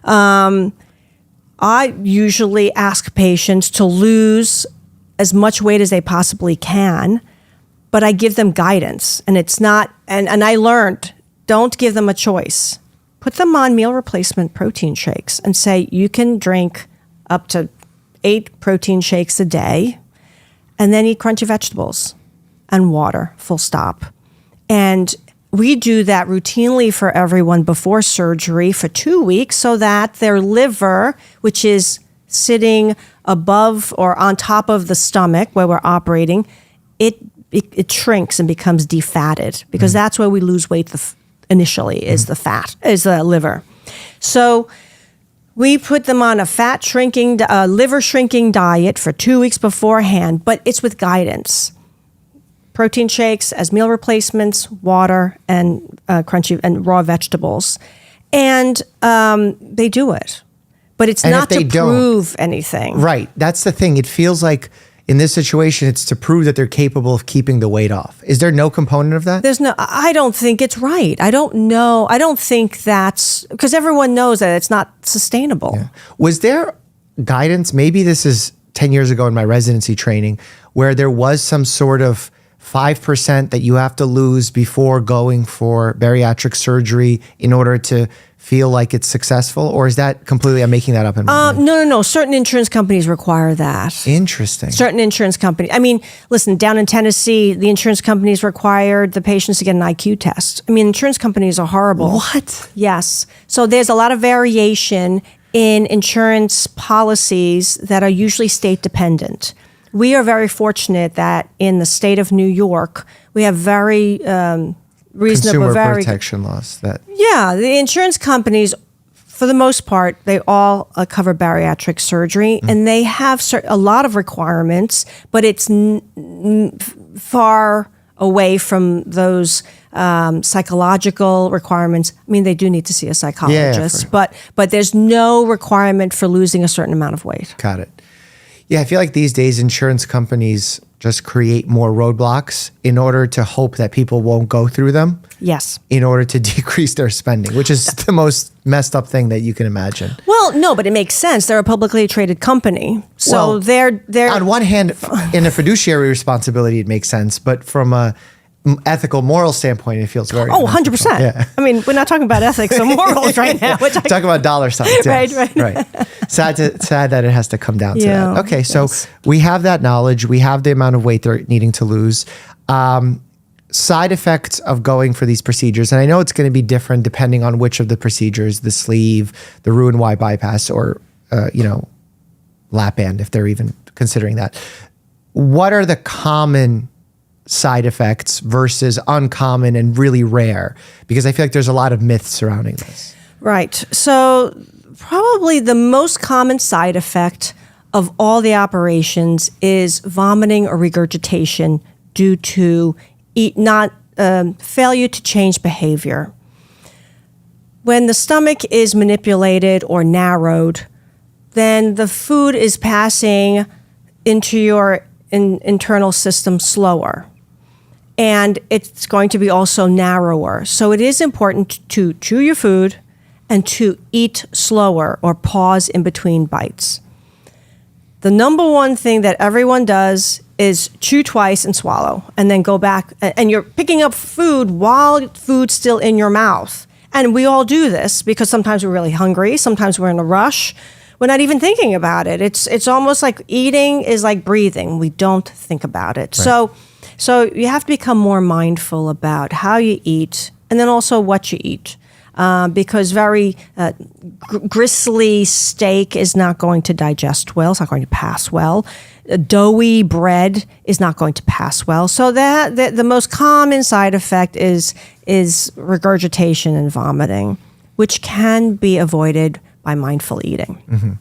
I usually ask patients to lose as much weight as they possibly can, but I give them guidance. And it's not, and I learned, don't give them a choice. Put them on meal replacement protein shakes and say, you can drink up to 8 protein shakes a day, and then eat crunchy vegetables and water, full stop. And we do that routinely for everyone before surgery for 2 weeks so that their liver, which is sitting above or on top of the stomach where we're operating, it shrinks and becomes defatted, because that's where we lose weight initially, is the fat, is the liver. So we put them on a liver shrinking diet for 2 weeks beforehand, but it's with guidance. Protein shakes as meal replacements, water, and crunchy and raw vegetables. And they do it. But it's not to prove anything. Right. That's the thing. It feels like in this situation, it's to prove that they're capable of keeping the weight off. Is there no component of that? I don't think it's right. I don't know. I don't think that's, because everyone knows that it's not sustainable. Yeah. Was there guidance, maybe this is 10 years ago in my residency training, where there was some sort of 5% that you have to lose before going for bariatric surgery in order to feel like it's successful? Or is that completely, I'm making that up in my mind? No. Certain insurance companies require that. Interesting. Certain insurance companies. I mean, listen, down in Tennessee, the insurance companies required the patients to get an IQ test. I mean, insurance companies are horrible. What? Yes. So there's a lot of variation in insurance policies that are usually state dependent. We are very fortunate that in the state of New York, we have very reasonable, consumer protection laws. The insurance companies, for the most part, they all cover bariatric surgery, and they have a lot of requirements, but it's far away from those psychological requirements. I mean, they do need to see a psychologist, but there's no requirement for losing a certain amount of weight. Got it. Yeah, I feel like these days insurance companies just create more roadblocks in order to hope that people won't go through them. Yes. In order to decrease their spending, which is the most messed up thing that you can imagine. Well, no, but it makes sense. They're a publicly traded company. So they're on one hand, in a fiduciary responsibility, it makes sense. But from a ethical, moral standpoint, it feels very 100%. Yeah. I mean, we're not talking about ethics or morals right now. We're talking about dollar signs. Yes. Right. Sad that it has to come down to that. Okay, so we have that knowledge. We have the amount of weight they're needing to lose. Side effects of going for these procedures, and I know it's going to be different depending on which of the procedures, the sleeve, the Roux-en-Y bypass, or lap band, if they're even considering that. What are the common side effects versus uncommon and really rare? Because I feel like there's a lot of myths surrounding this. Right. So probably the most common side effect of all the operations is vomiting or regurgitation due to failure to change behavior. When the stomach is manipulated or narrowed, then the food is passing into your internal system slower. And it's going to be also narrower. So it is important to chew your food and to eat slower or pause in between bites. The number one thing that everyone does is chew twice and swallow, and then go back. And you're picking up food while food's still in your mouth. And we all do this because sometimes we're really hungry. Sometimes we're in a rush. We're not even thinking about it. It's almost like eating is like breathing. We don't think about it. Right. So you have to become more mindful about how you eat and then also what you eat. Because very gristly steak is not going to digest well. It's not going to pass well. Doughy bread is not going to pass well. So that the most common side effect is regurgitation and vomiting, which can be avoided by mindful eating. Mm-hmm.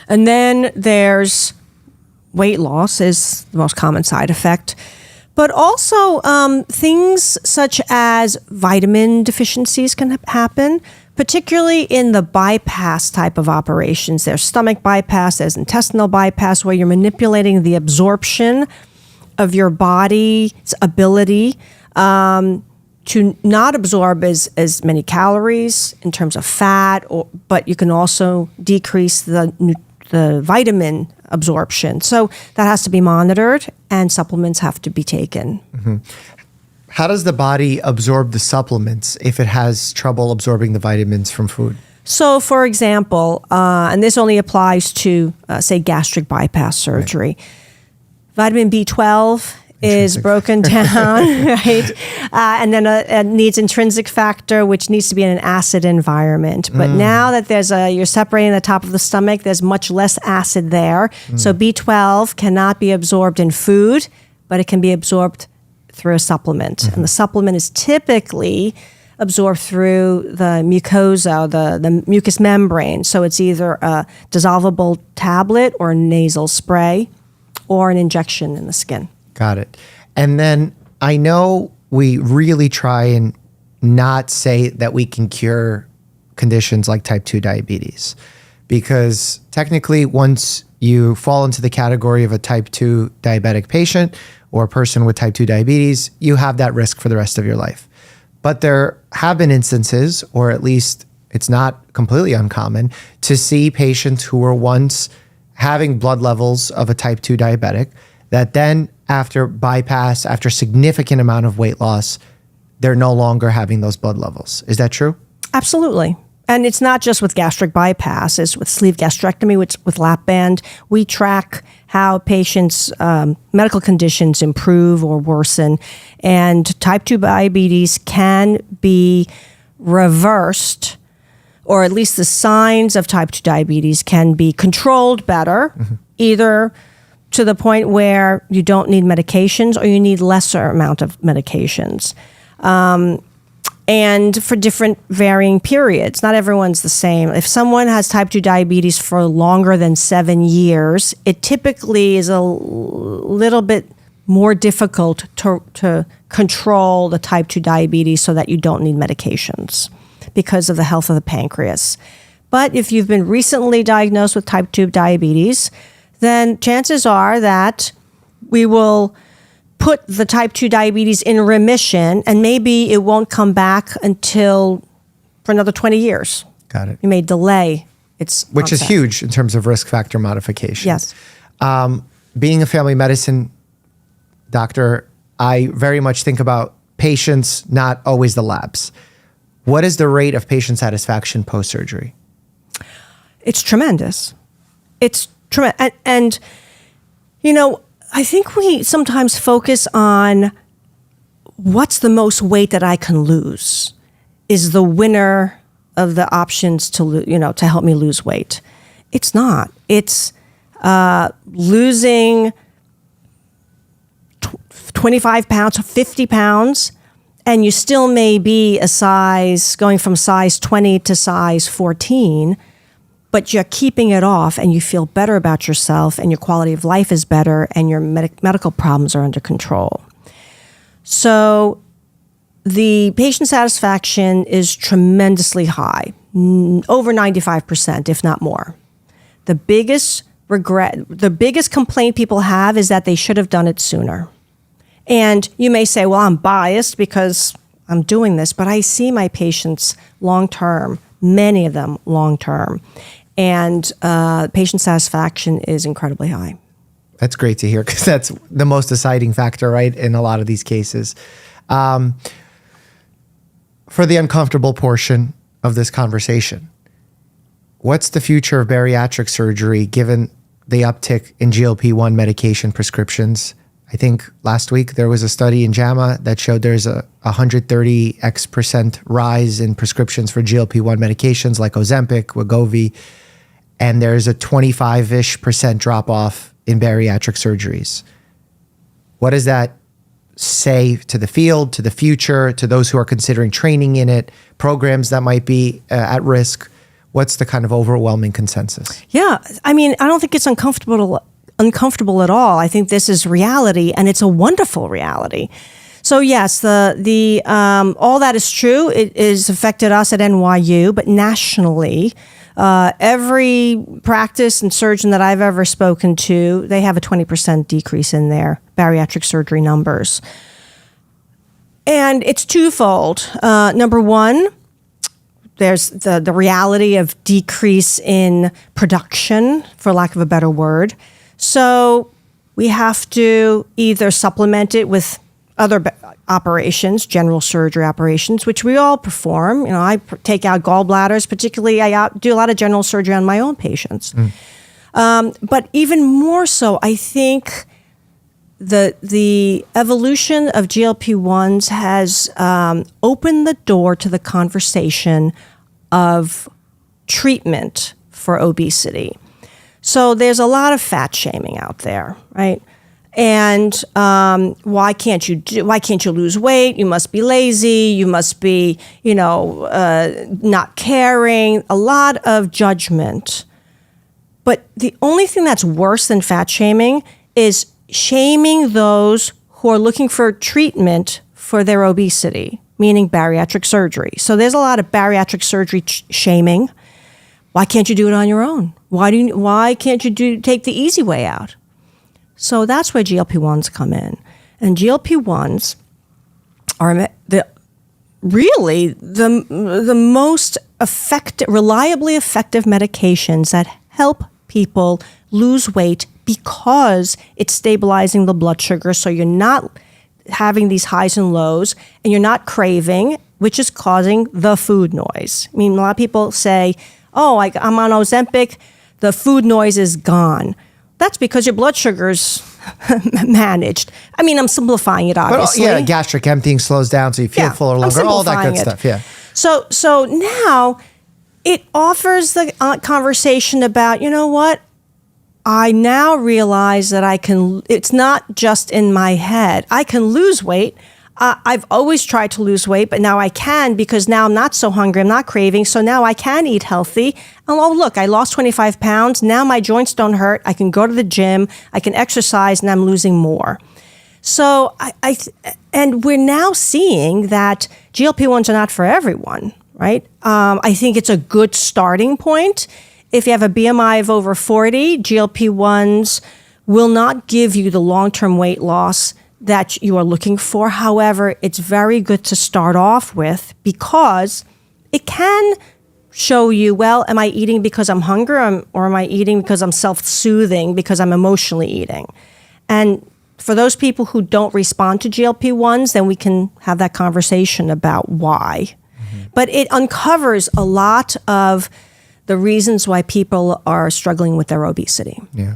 And then there's weight loss is the most common side effect. But also things such as vitamin deficiencies can happen, particularly in the bypass type of operations. There's stomach bypass, there's intestinal bypass, where you're manipulating the absorption of your body's ability to not absorb as many calories in terms of fat, but you can also decrease the vitamin absorption. So that has to be monitored and supplements have to be taken. Mm-hmm. How does the body absorb the supplements if it has trouble absorbing the vitamins from food? So, for example, and this only applies to, say, gastric bypass surgery, right. Vitamin B12 is broken down, right? And then it needs intrinsic factor, which needs to be in an acid environment. But now that you're separating the top of the stomach, there's much less acid there. So B12 cannot be absorbed in food, but it can be absorbed through a supplement. Mm-hmm. And the supplement is typically absorbed through the mucosa, the mucous membrane. So it's either a dissolvable tablet or a nasal spray or an injection in the skin. Got it. And then I know we really try and not say that we can cure conditions like type 2 diabetes, because technically once you fall into the category of a type 2 diabetic patient or a person with type 2 diabetes, you have that risk for the rest of your life. But there have been instances, or at least it's not completely uncommon, to see patients who were once having blood levels of a type 2 diabetic that then after bypass, after significant amount of weight loss, they're no longer having those blood levels. Is that true? Absolutely. And it's not just with gastric bypass, it's with sleeve gastrectomy, with lap band. We track how patients' medical conditions improve or worsen. And type 2 diabetes can be reversed, or at least the signs of type 2 diabetes can be controlled better, either to the point where you don't need medications or you need lesser amount of medications. And for different varying periods. Not everyone's the same. If someone has type 2 diabetes for longer than 7 years, it typically is a little bit more difficult to control the type 2 diabetes so that you don't need medications because of the health of the pancreas. But if you've been recently diagnosed with type 2 diabetes, then chances are that we will put the type 2 diabetes in remission, and maybe it won't come back for another 20 years. Got it. You may delay its Which onset. is huge in terms of risk factor modification. Yes. Being a family medicine doctor, I very much think about patients, not always the labs. What is the rate of patient satisfaction post-surgery? It's tremendous. It's tremendous. And, you know, I think we sometimes focus on what's the most weight that I can lose is the winner of the options to help me lose weight. It's not. It's losing 25 pounds, 50 pounds, and you still may be going from size 20 to size 14, but you're keeping it off and you feel better about yourself and your quality of life is better and your medical problems are under control. So the patient satisfaction is tremendously high, over 95%, if not more. The biggest complaint people have is that they should have done it sooner. And you may say, well, I'm biased because I'm doing this, but I see my patients long-term, many of them long-term. And patient satisfaction is incredibly high. That's great to hear, because that's the most deciding factor, right, in a lot of these cases. for the uncomfortable portion of this conversation, what's the future of bariatric surgery given the uptick in GLP-1 medication prescriptions? I think last week there was a study in JAMA that showed there's a 130% rise in prescriptions for GLP-1 medications like Ozempic, Wegovy, and there's a 25-ish% drop off in bariatric surgeries. What does that say to the field, to the future, to those who are considering training in it, programs that might be at risk? What's the kind of overwhelming consensus? Yeah, I mean, I don't think it's uncomfortable at all. I think this is reality, and it's a wonderful reality. So yes, the all that is true. It has affected us at NYU, but nationally, every practice and surgeon that I've ever spoken to, they have a 20% decrease in their bariatric surgery numbers. And it's twofold. Number one, there's the reality of decrease in production, for lack of a better word. So we have to either supplement it with other operations, general surgery operations, which we all perform. You know, I take out gallbladders, particularly I do a lot of general surgery on my own patients. But even more so, I think the evolution of GLP-1s has opened the door to the conversation of treatment for obesity. So there's a lot of fat shaming out there, right? And why can't you lose weight? You must be lazy. You must be, not caring. A lot of judgment. But the only thing that's worse than fat shaming is shaming those who are looking for treatment for their obesity, meaning bariatric surgery. So there's a lot of bariatric surgery shaming. Why can't you do it on your own? Why can't you take the easy way out? So that's where GLP-1s come in. And GLP-1s are the most reliably effective medications that help people lose weight because it's stabilizing the blood sugar. So you're not having these highs and lows, and you're not craving, which is causing the food noise. I mean, a lot of people say, I'm on Ozempic, the food noise is gone. That's because your blood sugar's managed. I mean, I'm simplifying it, obviously. But gastric emptying slows down so you feel fuller longer, all that good stuff, yeah. So now it offers the conversation about, you know what? I now realize that it's not just in my head. I can lose weight. I've always tried to lose weight, but now I can because now I'm not so hungry. I'm not craving. So now I can eat healthy. And look, I lost 25 pounds. Now my joints don't hurt. I can go to the gym. I can exercise, and I'm losing more. So and we're now seeing that GLP-1s are not for everyone, right? I think it's a good starting point. If you have a BMI of over 40, GLP-1s will not give you the long-term weight loss that you are looking for. However, it's very good to start off with because it can show you, well, am I eating because I'm hungry or am I eating because I'm self-soothing because I'm emotionally eating? And for those people who don't respond to GLP-1s, then we can have that conversation about why. But it uncovers a lot of the reasons why people are struggling with their obesity. Yeah.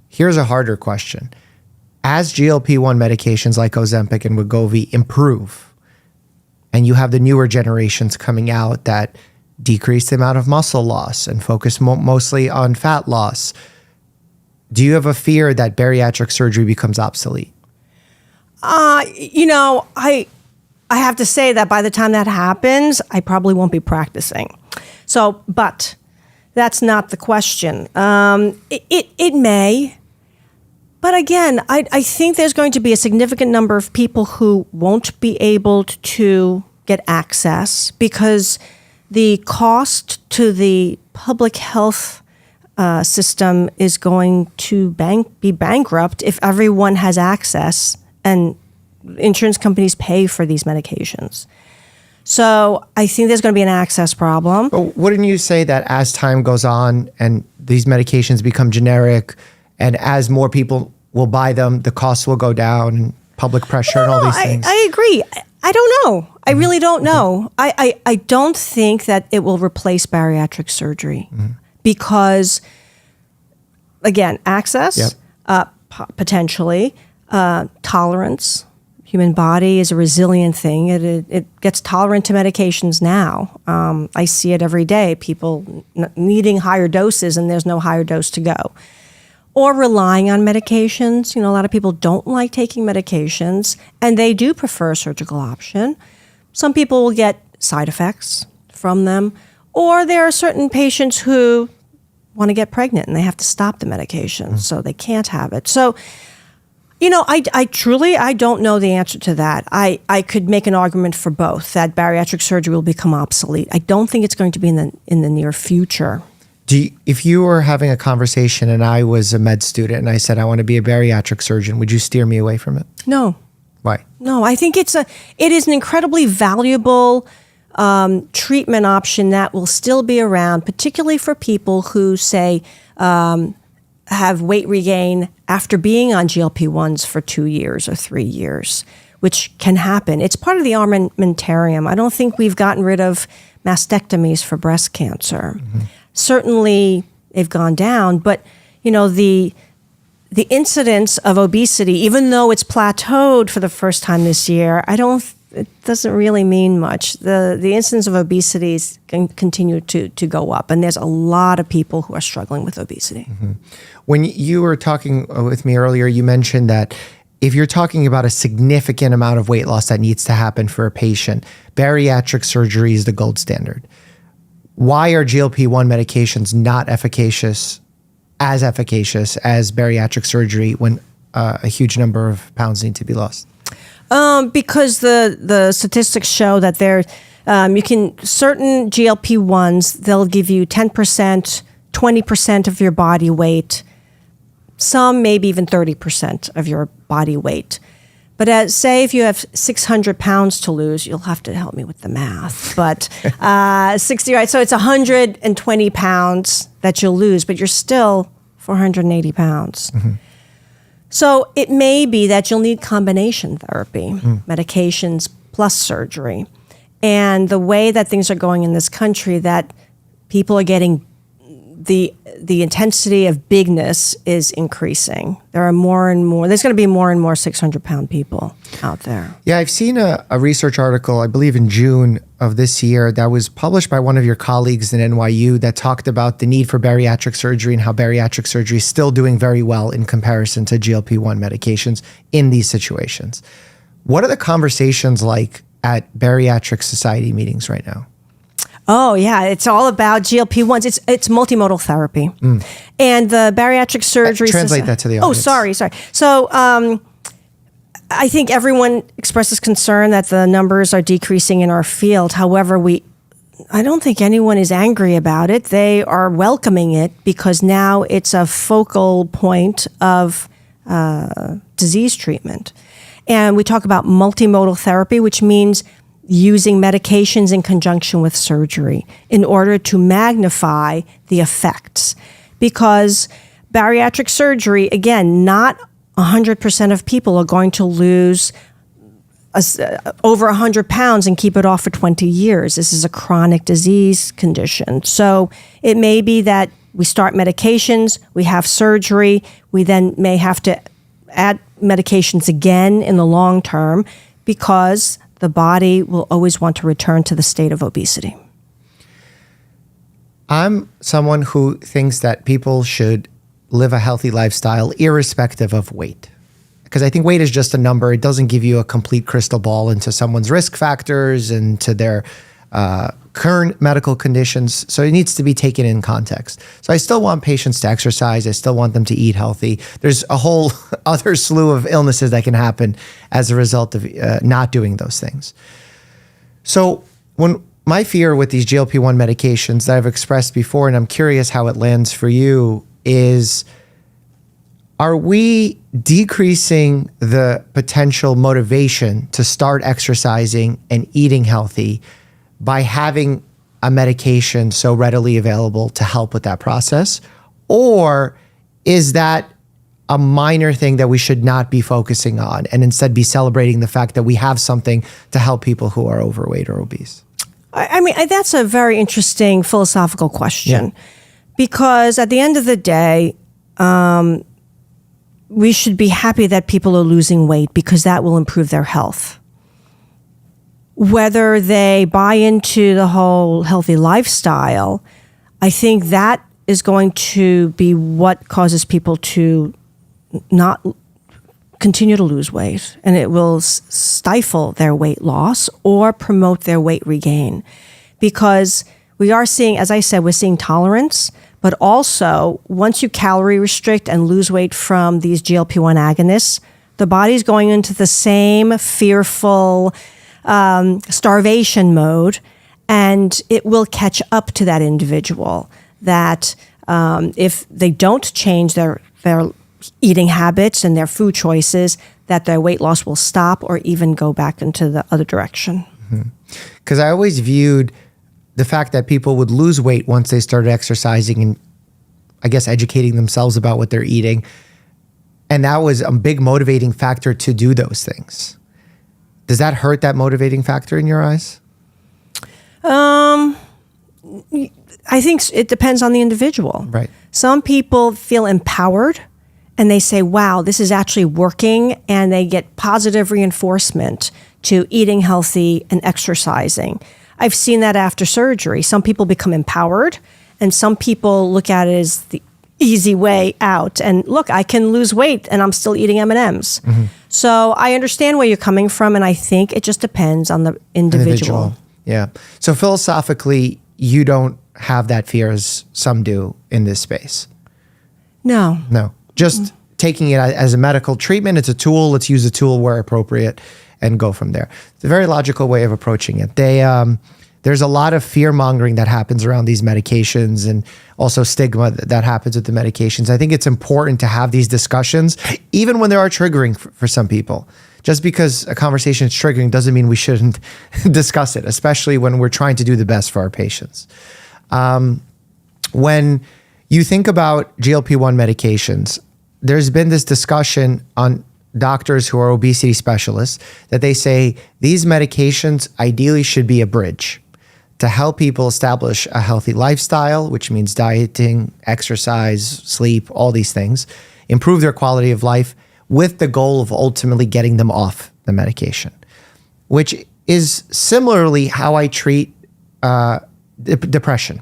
Here's a harder question. As GLP-1 medications like Ozempic and Wegovy improve, and you have the newer generations coming out that decrease the amount of muscle loss and focus mostly on fat loss, do you have a fear that bariatric surgery becomes obsolete? I have to say that by the time that happens, I probably won't be practicing. But that's not the question. It may. But again, I think there's going to be a significant number of people who won't be able to get access because the cost to the public health system is going to be bankrupt if everyone has access and insurance companies pay for these medications. So I think there's going to be an access problem. But wouldn't you say that as time goes on and these medications become generic and as more people will buy them, the costs will go down and public pressure and all these things? I agree. I don't know. I really don't know. I don't think that it will replace bariatric surgery because, again, access, potentially, tolerance. Human body is a resilient thing. It gets tolerant to medications now. I see it every day, people needing higher doses and there's no higher dose to go. Or relying on medications. You know, a lot of people don't like taking medications and they do prefer a surgical option. Some people will get side effects from them. Or there are certain patients who want to get pregnant and they have to stop the medication, so they can't have it. So, you know, I truly don't know the answer to that. I could make an argument for both, that bariatric surgery will become obsolete. I don't think it's going to be in the near future. If you were having a conversation and I was a med student and I said I want to be a bariatric surgeon, would you steer me away from it? No. Why? No, I think it is an incredibly valuable treatment option that will still be around, particularly for people who say have weight regain after being on GLP-1s for 2 years or 3 years, which can happen. It's part of the armamentarium. I don't think we've gotten rid of mastectomies for breast cancer. Certainly they've gone down, but you know, the incidence of obesity, even though it's plateaued for the first time this year, it doesn't really mean much. The incidence of obesity can continue to go up, and there's a lot of people who are struggling with obesity. When you were talking with me earlier, you mentioned that if you're talking about a significant amount of weight loss that needs to happen for a patient, bariatric surgery is the gold standard. Why are GLP-1 medications not efficacious as bariatric surgery when a huge number of pounds need to be lost? Because the statistics show that certain GLP-1s, they'll give you 10%, 20% of your body weight, some maybe even 30% of your body weight. But say if you have 600 pounds to lose, you'll have to help me with the math. But 60, right? So it's 120 pounds that you'll lose, but you're still 480 pounds. So it may be that you'll need combination therapy, medications plus surgery. And the way that things are going in this country, that people are getting the intensity of bigness is increasing. There are more and more, there's going to be more and more 600-pound people out there. Yeah, I've seen a research article, I believe in June of this year, that was published by one of your colleagues in NYU that talked about the need for bariatric surgery and how bariatric surgery is still doing very well in comparison to GLP-1 medications in these situations. What are the conversations like at bariatric society meetings right now? Oh, yeah. It's all about GLP-1s. It's multimodal therapy. And the bariatric surgery... Translate that to the audience. Oh, sorry. So I think everyone expresses concern that the numbers are decreasing in our field. However, I don't think anyone is angry about it. They are welcoming it because now it's a focal point of disease treatment. And we talk about multimodal therapy, which means using medications in conjunction with surgery in order to magnify the effects. Because bariatric surgery, again, not 100% of people are going to lose over 100 pounds and keep it off for 20 years. This is a chronic disease condition. So it may be that we start medications, we have surgery, we then may have to add medications again in the long term because the body will always want to return to the state of obesity. I'm someone who thinks that people should live a healthy lifestyle irrespective of weight. Because I think weight is just a number. It doesn't give you a complete crystal ball into someone's risk factors and to their current medical conditions. So it needs to be taken in context. So I still want patients to exercise. I still want them to eat healthy. There's a whole other slew of illnesses that can happen as a result of not doing those things. So when my fear with these GLP-1 medications that I've expressed before, and I'm curious how it lands for you, is are we decreasing the potential motivation to start exercising and eating healthy by having a medication so readily available to help with that process? Or is that a minor thing that we should not be focusing on and instead be celebrating the fact that we have something to help people who are overweight or obese? I mean, that's a very interesting philosophical question, because at the end of the day, we should be happy that people are losing weight because that will improve their health. Whether they buy into the whole healthy lifestyle, I think that is going to be what causes people to not continue to lose weight, and it will stifle their weight loss or promote their weight regain. Because we are seeing, as I said, we're seeing tolerance, but also once you calorie restrict and lose weight from these GLP-1 agonists, the body's going into the same fearful starvation mode, and it will catch up to that individual that if they don't change their eating habits and their food choices, that their weight loss will stop or even go back into the other direction. Because I always viewed the fact that people would lose weight once they started exercising and, I guess, educating themselves about what they're eating. And that was a big motivating factor to do those things. Does that hurt that motivating factor in your eyes? I think it depends on the individual. Right. Some people feel empowered and they say, wow, this is actually working, and they get positive reinforcement to eating healthy and exercising. I've seen that after surgery. Some people become empowered, and some people look at it as the easy way out. And look, I can lose weight and I'm still eating M&Ms. So I understand where you're coming from, and I think it just depends on the individual. Yeah. So philosophically, you don't have that fear as some do in this space. No. Just taking it as a medical treatment. It's a tool. Let's use the tool where appropriate and go from there. It's a very logical way of approaching it. There's a lot of fear mongering that happens around these medications, and also stigma that happens with the medications. I think it's important to have these discussions, even when they are triggering for some people. Just because a conversation is triggering doesn't mean we shouldn't discuss it, especially when we're trying to do the best for our patients. When you think about GLP-1 medications, there's been this discussion on doctors who are obesity specialists that they say these medications ideally should be a bridge to help people establish a healthy lifestyle, which means dieting, exercise, sleep, all these things, improve their quality of life with the goal of ultimately getting them off the medication, which is similarly how I treat depression.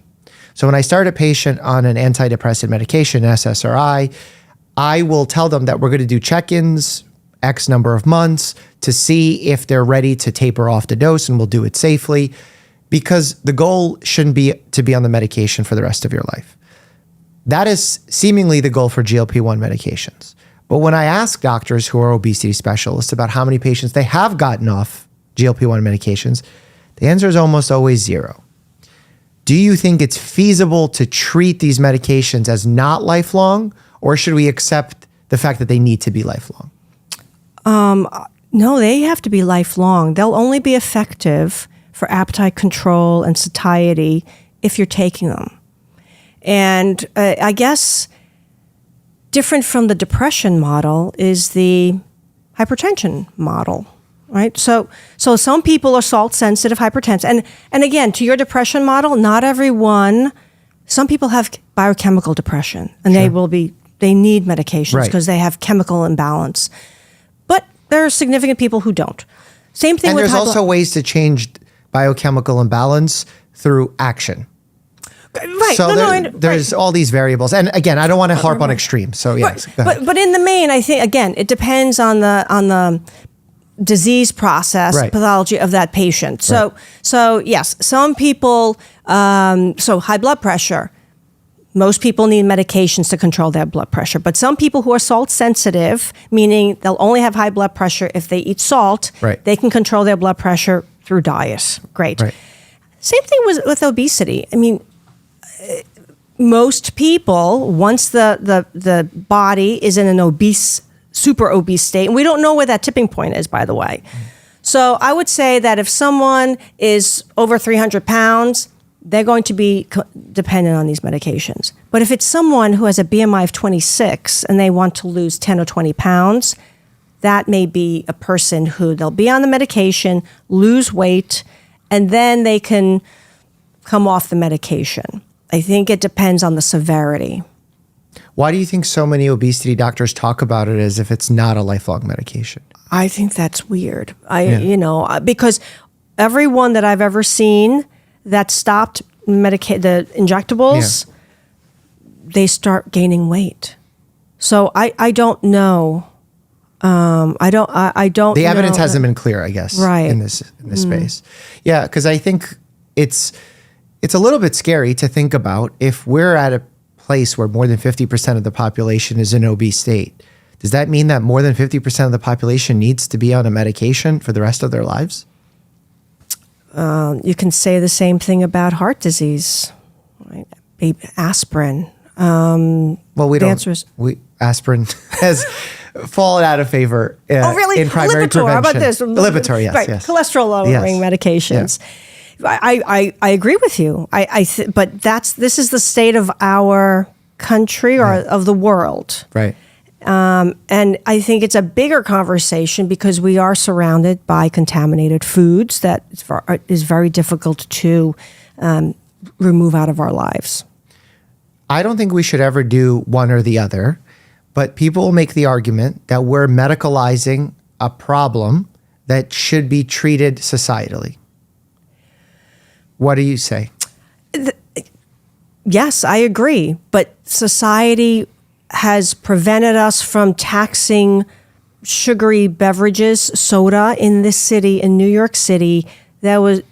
So when I start a patient on an antidepressant medication, SSRI, I will tell them that we're going to do check-ins X number of months to see if they're ready to taper off the dose, and we'll do it safely, because the goal shouldn't be to be on the medication for the rest of your life. That is seemingly the goal for GLP-1 medications. But when I ask doctors who are obesity specialists about how many patients they have gotten off GLP-1 medications, the answer is almost always zero. Do you think it's feasible to treat these medications as not lifelong, or should we accept the fact that they need to be lifelong? No, they have to be lifelong. They'll only be effective for appetite control and satiety if you're taking them. And I guess different from the depression model is the hypertension model, right? So some people are salt-sensitive hypertension. And again, to your depression model, not everyone, some people have biochemical depression, and they need medications because they have chemical imbalance. But there are significant people who don't. Same thing with there's also ways to change biochemical imbalance through action. Right. So there's all these variables. And again, I don't want to harp on extremes. So yes. Right. But in the main, I think, again, it depends on the disease process, pathology of that patient. So yes, some people, so high blood pressure, most people need medications to control their blood pressure. But some people who are salt sensitive, meaning they'll only have high blood pressure if they eat salt, they can control their blood pressure through diet. Great. Right. Same thing with obesity. I mean, most people, once the body is in an obese, super obese state, and we don't know where that tipping point is, by the way. So I would say that if someone is over 300 pounds, they're going to be dependent on these medications. But if it's someone who has a BMI of 26 and they want to lose 10 or 20 pounds, that may be a person who they'll be on the medication, lose weight, and then they can come off the medication. I think it depends on the severity. Why do you think so many obesity doctors talk about it as if it's not a lifelong medication? I think that's weird. Because everyone that I've ever seen that stopped the injectables, they start gaining weight. So I don't know. I don't. The evidence hasn't been clear, I guess, right. in this space. Yeah, because I think it's a little bit scary to think about if we're at a place where more than 50% of the population is in obese state. Does that mean that more than 50% of the population needs to be on a medication for the rest of their lives? You can say the same thing about heart disease, right? Aspirin. Aspirin has fallen out of favor really? in primary Lipitor, prevention. How about this? Lipitor, yes, right. yes. Cholesterol lowering medications. Yeah. I agree with you. But this is the state of our country or of the world. Right. And I think it's a bigger conversation because we are surrounded by contaminated foods that is very difficult to remove out of our lives. I don't think we should ever do one or the other, but people will make the argument that we're medicalizing a problem that should be treated societally. What do you say? Yes, I agree. But society has prevented us from taxing sugary beverages, soda in this city, in New York City. There was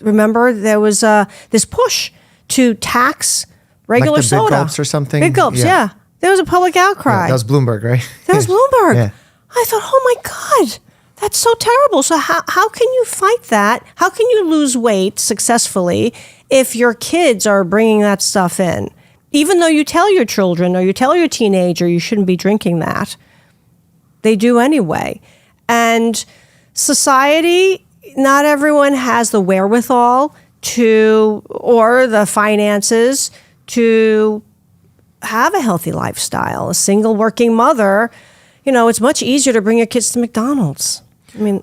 this push to tax regular like the soda. Big Gulps or something? Big Gulps, yeah. There was a public outcry. Yeah, that was Bloomberg, right? That was Bloomberg. Yeah. I thought, oh my God, that's so terrible. So how can you fight that? How can you lose weight successfully if your kids are bringing that stuff in? Even though you tell your children or you tell your teenager you shouldn't be drinking that, they do anyway. And society, not everyone has the wherewithal or the finances to have a healthy lifestyle. A single working mother, it's much easier to bring your kids to McDonald's. I mean,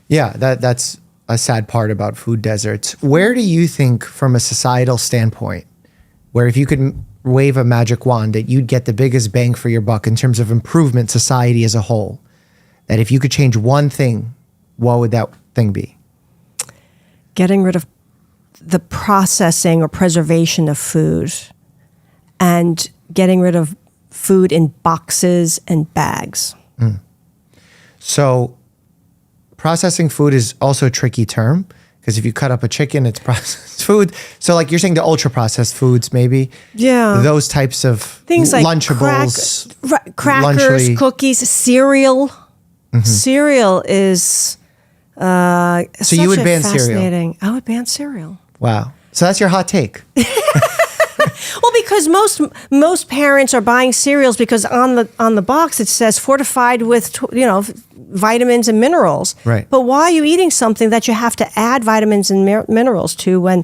yeah, that's a sad part about food deserts. Where do you think, from a societal standpoint, where if you could wave a magic wand that you'd get the biggest bang for your buck in terms of improvement society as a whole, that if you could change one thing, what would that thing be? Getting rid of the processing or preservation of food and getting rid of food in boxes and bags. So processing food is also a tricky term because if you cut up a chicken, it's processed food. So like you're saying the ultra processed foods, maybe? Yeah. Those types of things like Lunchables. crackers, cookies, cereal. Mm-hmm. Cereal is so you would ban cereal. I would ban cereal. Wow. So that's your hot take. Well, because most parents are buying cereals because on the box it says fortified with vitamins and minerals. Right. But why are you eating something that you have to add vitamins and minerals to when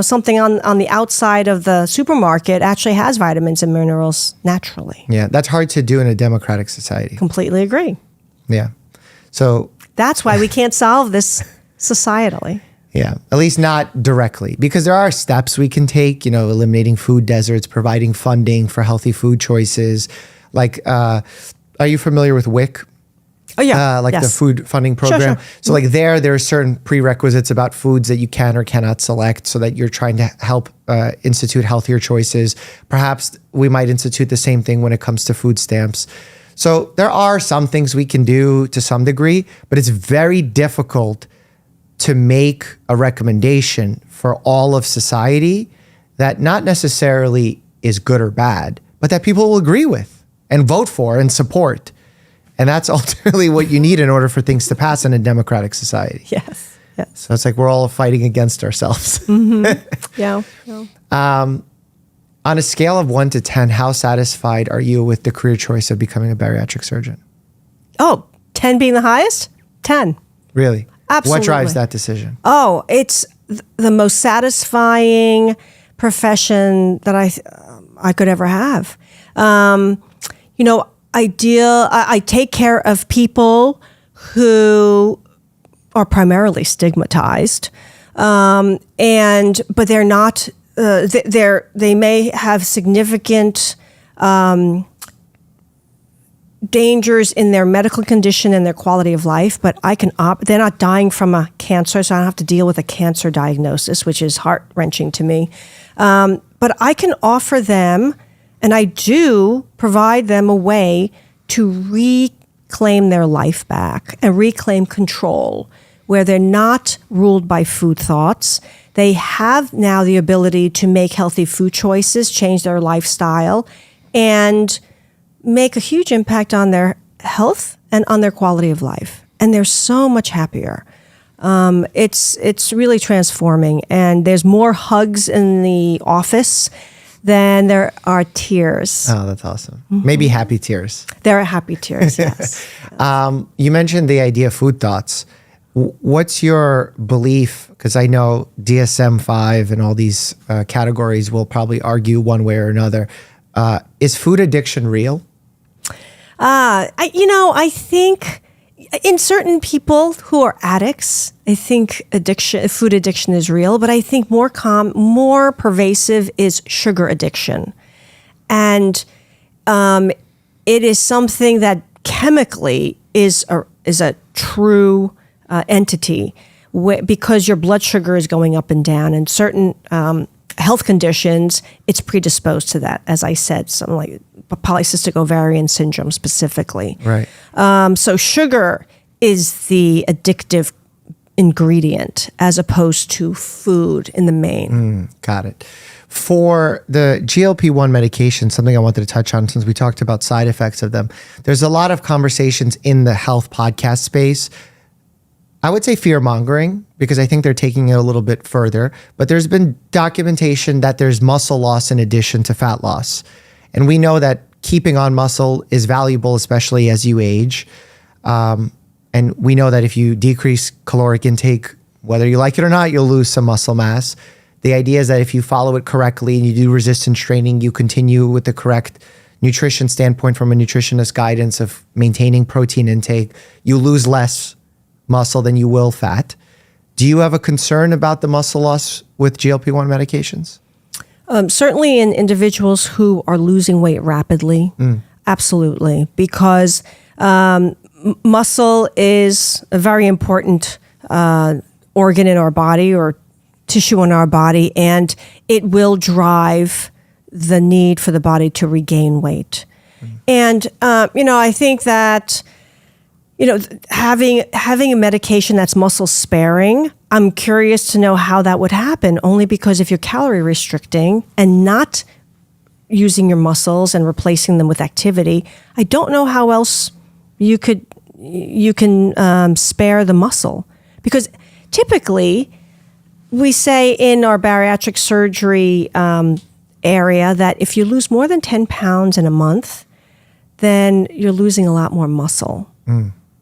something on the outside of the supermarket actually has vitamins and minerals naturally? Yeah, that's hard to do in a democratic society. Completely agree. Yeah. So that's why we can't solve this societally. Yeah, at least not directly, because there are steps we can take, eliminating food deserts, providing funding for healthy food choices. Like, are you familiar with WIC? Oh, yeah. Like yes. the food funding program. Sure. So like there are certain prerequisites about foods that you can or cannot select so that you're trying to help institute healthier choices. Perhaps we might institute the same thing when it comes to food stamps. So there are some things we can do to some degree, but it's very difficult to make a recommendation for all of society that not necessarily is good or bad, but that people will agree with and vote for and support. And that's ultimately what you need in order for things to pass in a democratic society. Yes. So it's like we're all fighting against ourselves. Mm-hmm. Yeah. On a scale of 1 to 10, how satisfied are you with the career choice of becoming a bariatric surgeon? Oh, 10 being the highest? 10. Really? Absolutely. What drives that decision? Oh, it's the most satisfying profession that I could ever have. I take care of people who are primarily stigmatized, but they're not. They may have significant dangers in their medical condition and their quality of life, but they're not dying from a cancer, so I don't have to deal with a cancer diagnosis, which is heart-wrenching to me. But I can offer them, and I do provide them a way to reclaim their life back and reclaim control, where they're not ruled by food thoughts. They have now the ability to make healthy food choices, change their lifestyle, and make a huge impact on their health and on their quality of life. And they're so much happier. It's really transforming. And there's more hugs in the office than there are tears. Oh, that's awesome. Maybe happy tears. There are happy tears, yes. You mentioned the idea of food thoughts. What's your belief? Because I know DSM-5 and all these categories will probably argue one way or another. Is food addiction real? I think in certain people who are addicts, I think food addiction is real, but I think more pervasive is sugar addiction. And it is something that chemically is a true entity, because your blood sugar is going up and down, and certain health conditions, it's predisposed to that. As I said, something like polycystic ovarian syndrome specifically. Right. So sugar is the addictive ingredient as opposed to food in the main. Got it. For the GLP-1 medication, something I wanted to touch on since we talked about side effects of them, there's a lot of conversations in the health podcast space. I would say fear-mongering, because I think they're taking it a little bit further. But there's been documentation that there's muscle loss in addition to fat loss. And we know that keeping on muscle is valuable, especially as you age. And we know that if you decrease caloric intake, whether you like it or not, you'll lose some muscle mass. The idea is that if you follow it correctly and you do resistance training, you continue with the correct nutrition standpoint from a nutritionist guidance of maintaining protein intake, you lose less muscle than you will fat. Do you have a concern about the muscle loss with GLP-1 medications? Certainly in individuals who are losing weight rapidly, absolutely, because muscle is a very important organ in our body or tissue in our body, and it will drive the need for the body to regain weight. And, I think that having a medication that's muscle sparing, I'm curious to know how that would happen, only because if you're calorie restricting and not using your muscles and replacing them with activity, I don't know how else you can spare the muscle. Because typically we say in our bariatric surgery area that if you lose more than 10 pounds in a month, then you're losing a lot more muscle.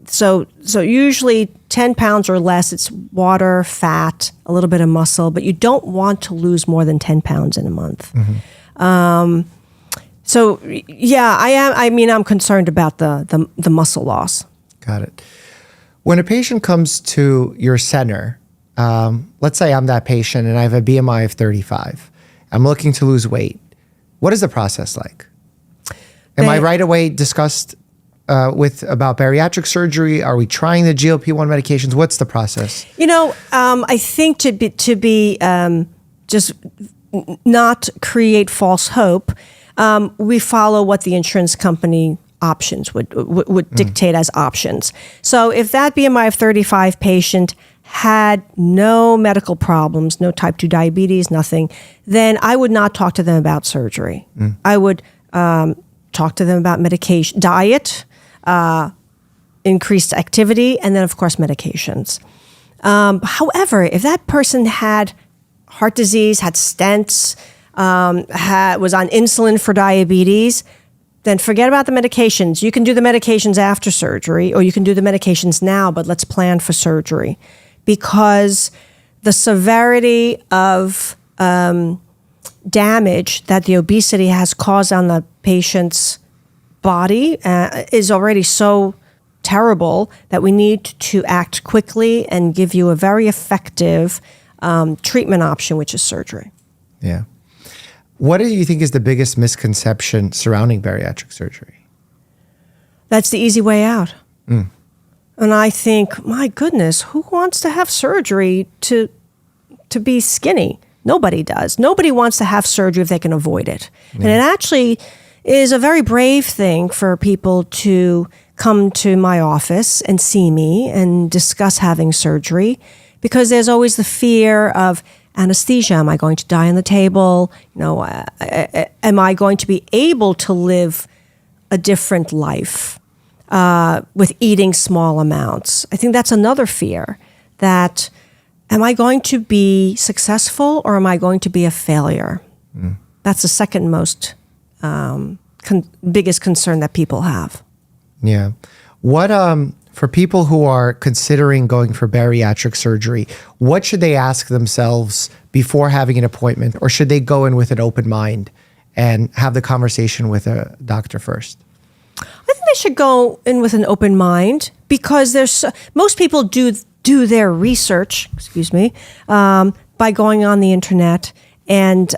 So usually 10 pounds or less, it's water, fat, a little bit of muscle, but you don't want to lose more than 10 pounds in a month. So yeah, I'm concerned about the muscle loss. Got it. When a patient comes to your center, let's say I'm that patient and I have a BMI of 35. I'm looking to lose weight. What is the process like? Am I right away discussed about bariatric surgery? Are we trying the GLP-1 medications? What's the process? I think to be just not create false hope, we follow what the insurance company options would dictate as options. So if that BMI of 35 patient had no medical problems, no type 2 diabetes, nothing, then I would not talk to them about surgery. I would talk to them about medication, diet, increased activity, and then of course medications. However, if that person had heart disease, had stents, was on insulin for diabetes, then forget about the medications. You can do the medications after surgery, or you can do the medications now, but let's plan for surgery. Because the severity of damage that the obesity has caused on the patient's body is already so terrible that we need to act quickly and give you a very effective treatment option, which is surgery. Yeah. What do you think is the biggest misconception surrounding bariatric surgery? That's the easy way out. And I think, my goodness, who wants to have surgery to be skinny? Nobody does. Nobody wants to have surgery if they can avoid it. And it actually is a very brave thing for people to come to my office and see me and discuss having surgery, because there's always the fear of anesthesia. Am I going to die on the table? Am I going to be able to live a different life with eating small amounts? I think that's another fear, that am I going to be successful or am I going to be a failure? That's the second most biggest concern that people have. Yeah. What for people who are considering going for bariatric surgery, what should they ask themselves before having an appointment, or should they go in with an open mind and have the conversation with a doctor first? I think they should go in with an open mind, because most people do their research, by going on the internet, and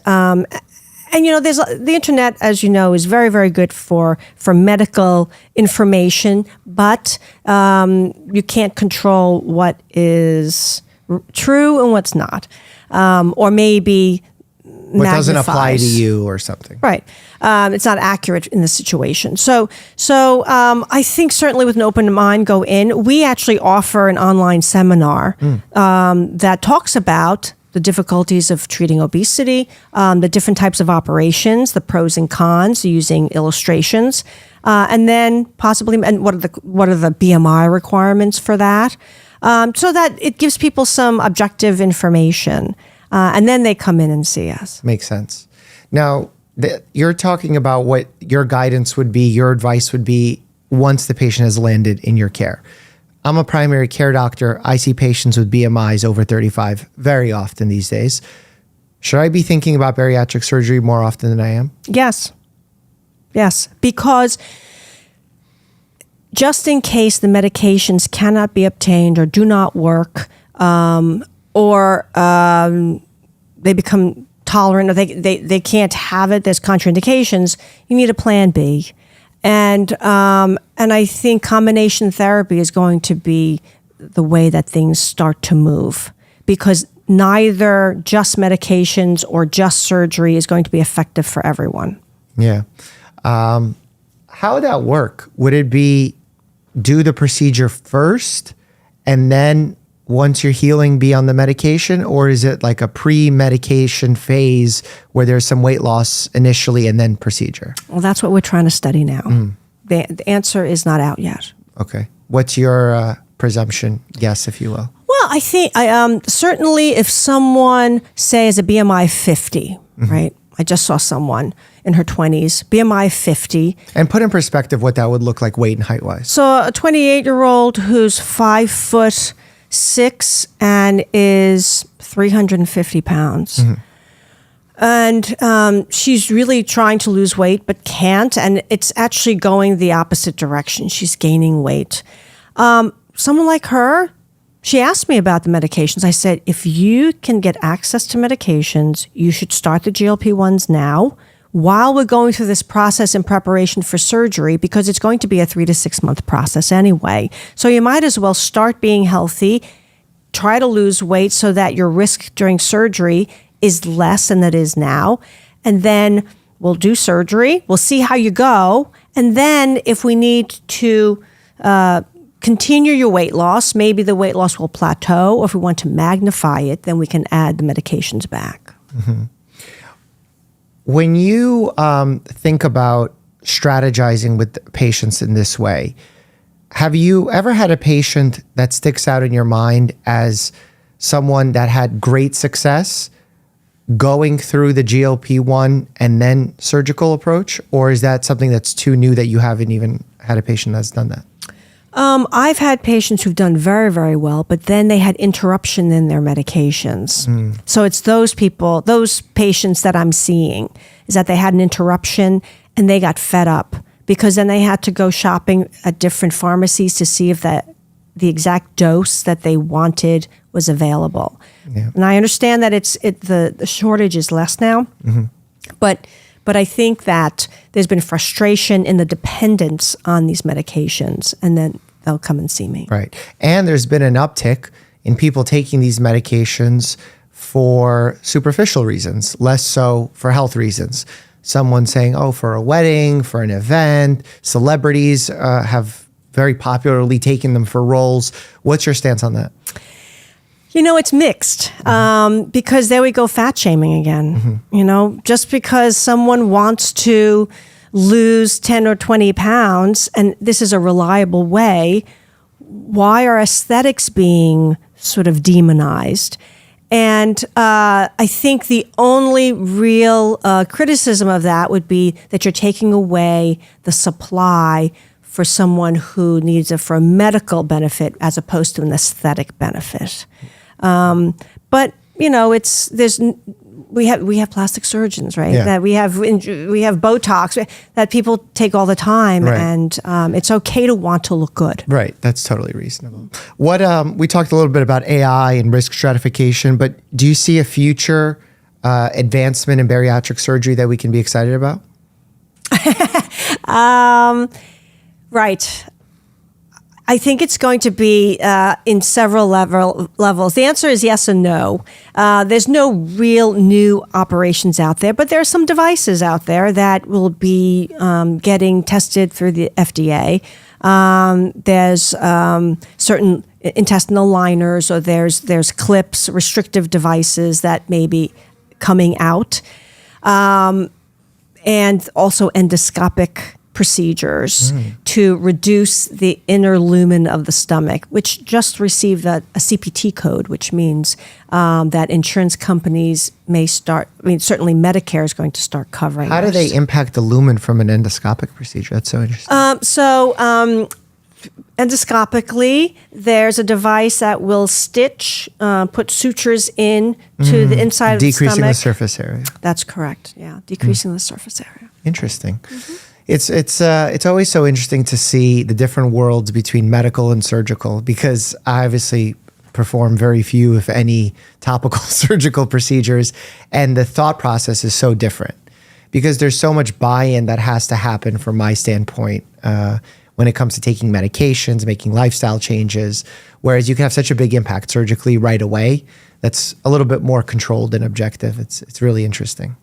there's the internet, as you know, is very, very good for medical information, but you can't control what is true and what's not, or maybe what doesn't apply to you or something. Right. It's not accurate in the situation. So I think certainly with an open mind, go in. We actually offer an online seminar that talks about the difficulties of treating obesity, the different types of operations, the pros and cons, using illustrations, and then possibly, and what are the BMI requirements for that, so that it gives people some objective information, and then they come in and see us. Makes sense. Now, you're talking about what your guidance would be, your advice would be once the patient has landed in your care. I'm a primary care doctor. I see patients with BMIs over 35 very often these days. Should I be thinking about bariatric surgery more often than I am? Yes. Yes. Because just in case the medications cannot be obtained or do not work, or they become tolerant, or they can't have it, there's contraindications, you need a plan B. And I think combination therapy is going to be the way that things start to move, because neither just medications or just surgery is going to be effective for everyone. Yeah. How would that work? Would it be do the procedure first and then once you're healing be on the medication, or is it like a pre-medication phase where there's some weight loss initially and then procedure? Well, that's what we're trying to study now. The answer is not out yet. Okay. What's your presumption, guess, if you will? Well, I think certainly if someone, say, has a BMI 50, right? I just saw someone in her 20s, BMI 50. And put in perspective what that would look like weight and height-wise. So a 28-year-old who's 5'6" and is 350 pounds. And she's really trying to lose weight but can't, and it's actually going the opposite direction. She's gaining weight. Someone like her, she asked me about the medications. I said, if you can get access to medications, you should start the GLP-1s now while we're going through this process in preparation for surgery, because it's going to be a 3 to 6 month process anyway. So you might as well start being healthy, try to lose weight so that your risk during surgery is less than it is now. And then we'll do surgery. We'll see how you go. And then if we need to continue your weight loss, maybe the weight loss will plateau, or if we want to magnify it, then we can add the medications back. When you think about strategizing with patients in this way, have you ever had a patient that sticks out in your mind as someone that had great success going through the GLP-1 and then surgical approach? Or is that something that's too new that you haven't even had a patient that's done that? I've had patients who've done very, very well, but then they had interruption in their medications. So it's those people, those patients that I'm seeing, is that they had an interruption and they got fed up because then they had to go shopping at different pharmacies to see if the exact dose that they wanted was available. Yeah. And I understand that the shortage is less now, but I think that there's been frustration in the dependence on these medications, and then they'll come and see me. Right. And there's been an uptick in people taking these medications for superficial reasons, less so for health reasons. Someone saying, oh, for a wedding, for an event, celebrities have very popularly taken them for roles. What's your stance on that? It's mixed because there we go fat shaming again. Just because someone wants to lose 10 or 20 pounds, and this is a reliable way, why are aesthetics being sort of demonized? And I think the only real criticism of that would be that you're taking away the supply for someone who needs it for a medical benefit as opposed to an aesthetic benefit. But we have plastic surgeons, right? Yeah. That we have Botox that people take all the time, right. And it's okay to want to look good. Right, that's totally reasonable. What we talked a little bit about AI and risk stratification, but do you see a future advancement in bariatric surgery that we can be excited about? Right. I think it's going to be in several levels. The answer is yes and no. There's no real new operations out there, but there are some devices out there that will be getting tested through the FDA. There's certain intestinal liners, or there's clips, restrictive devices that may be coming out, and also endoscopic procedures to reduce the inner lumen of the stomach, which just received a CPT code, which means that insurance companies may start, certainly Medicare is going to start covering How do they impact the lumen from an endoscopic procedure? That's so interesting. Endoscopically, there's a device that will stitch, put sutures in to the inside of the stomach. Decreasing the surface area. That's correct, yeah, decreasing the surface area. Interesting. It's always so interesting to see the different worlds between medical and surgical, because I obviously perform very few, if any, topical surgical procedures, and the thought process is so different because there's so much buy-in that has to happen from my standpoint when it comes to taking medications, making lifestyle changes, whereas you can have such a big impact surgically right away. That's a little bit more controlled and objective. It's really interesting.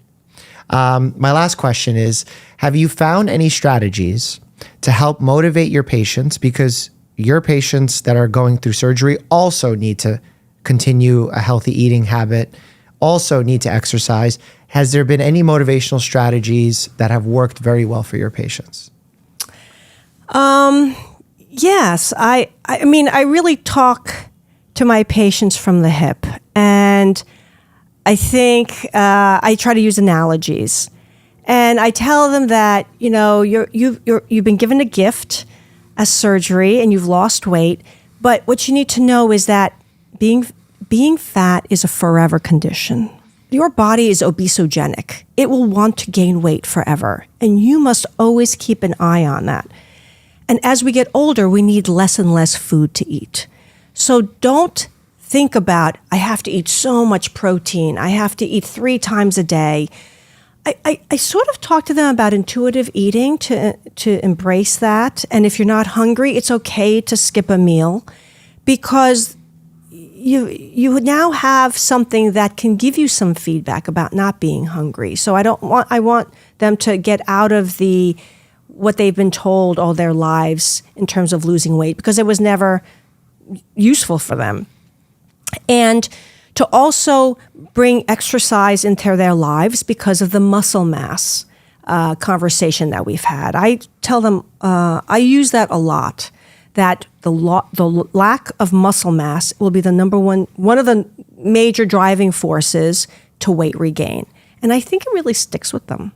My last question is, have you found any strategies to help motivate your patients? Because your patients that are going through surgery also need to continue a healthy eating habit, also need to exercise. Has there been any motivational strategies that have worked very well for your patients? Yes. I really talk to my patients from the hip, and I think I try to use analogies, and I tell them that you've been given a gift, a surgery, and you've lost weight. But what you need to know is that being fat is a forever condition. Your body is obesogenic; it will want to gain weight forever, and you must always keep an eye on that. And as we get older, we need less and less food to eat. So don't think about, I have to eat so much protein. I have to eat 3 times a day. I sort of talk to them about intuitive eating to embrace that. And if you're not hungry, it's okay to skip a meal, because you now have something that can give you some feedback about not being hungry. So I want them to get out of what they've been told all their lives in terms of losing weight, because it was never useful for them. And to also bring exercise into their lives because of the muscle mass conversation that we've had. I tell them, I use that a lot, that the lack of muscle mass will be one of the major driving forces to weight regain. And I think it really sticks with them.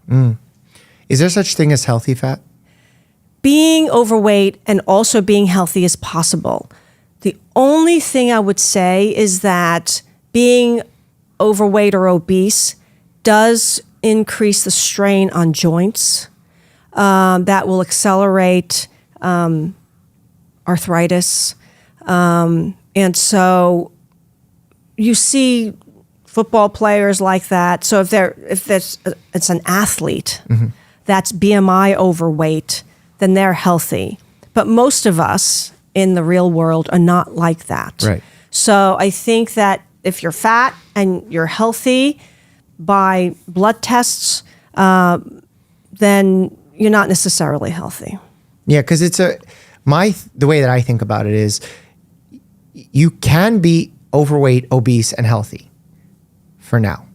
Is there such thing as healthy fat? being overweight and also being healthy is possible. The only thing I would say is that being overweight or obese does increase the strain on joints. That will accelerate arthritis. And so you see football players like that. So if it's an athlete that's BMI overweight, then they're healthy. But most of us in the real world are not like that. Right. So I think that if you're fat and you're healthy by blood tests, then you're not necessarily healthy. Yeah, because the way that I think about it is you can be overweight, obese, and healthy for now,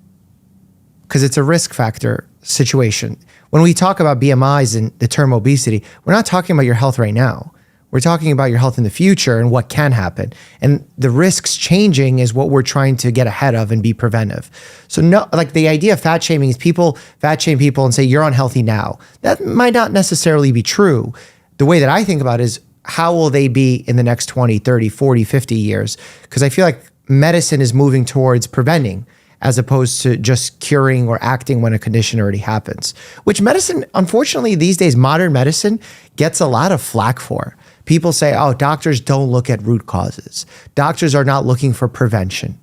because it's a risk factor situation. When we talk about BMIs and the term obesity, we're not talking about your health right now. We're talking about your health in the future and what can happen. And the risks changing is what we're trying to get ahead of and be preventive. So no, like the idea of fat shaming is people fat shame people and say you're unhealthy now. That might not necessarily be true. The way that I think about it is how will they be in the next 20, 30, 40, 50 years? Because I feel like medicine is moving towards preventing as opposed to just curing or acting when a condition already happens, which medicine, unfortunately, these days, modern medicine gets a lot of flack for. People say, oh, doctors don't look at root causes. Doctors are not looking for prevention.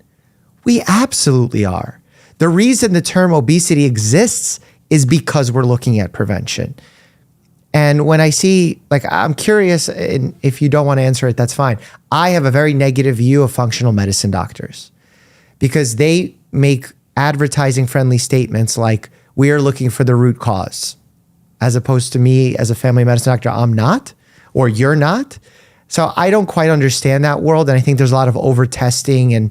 We absolutely are. The reason the term obesity exists is because we're looking at prevention. And when I see, I'm curious, and if you don't want to answer it, that's fine. I have a very negative view of functional medicine doctors because they make advertising friendly statements like, we are looking for the root cause, as opposed to me as a family medicine doctor, I'm not, or you're not. So I don't quite understand that world. And I think there's a lot of over testing and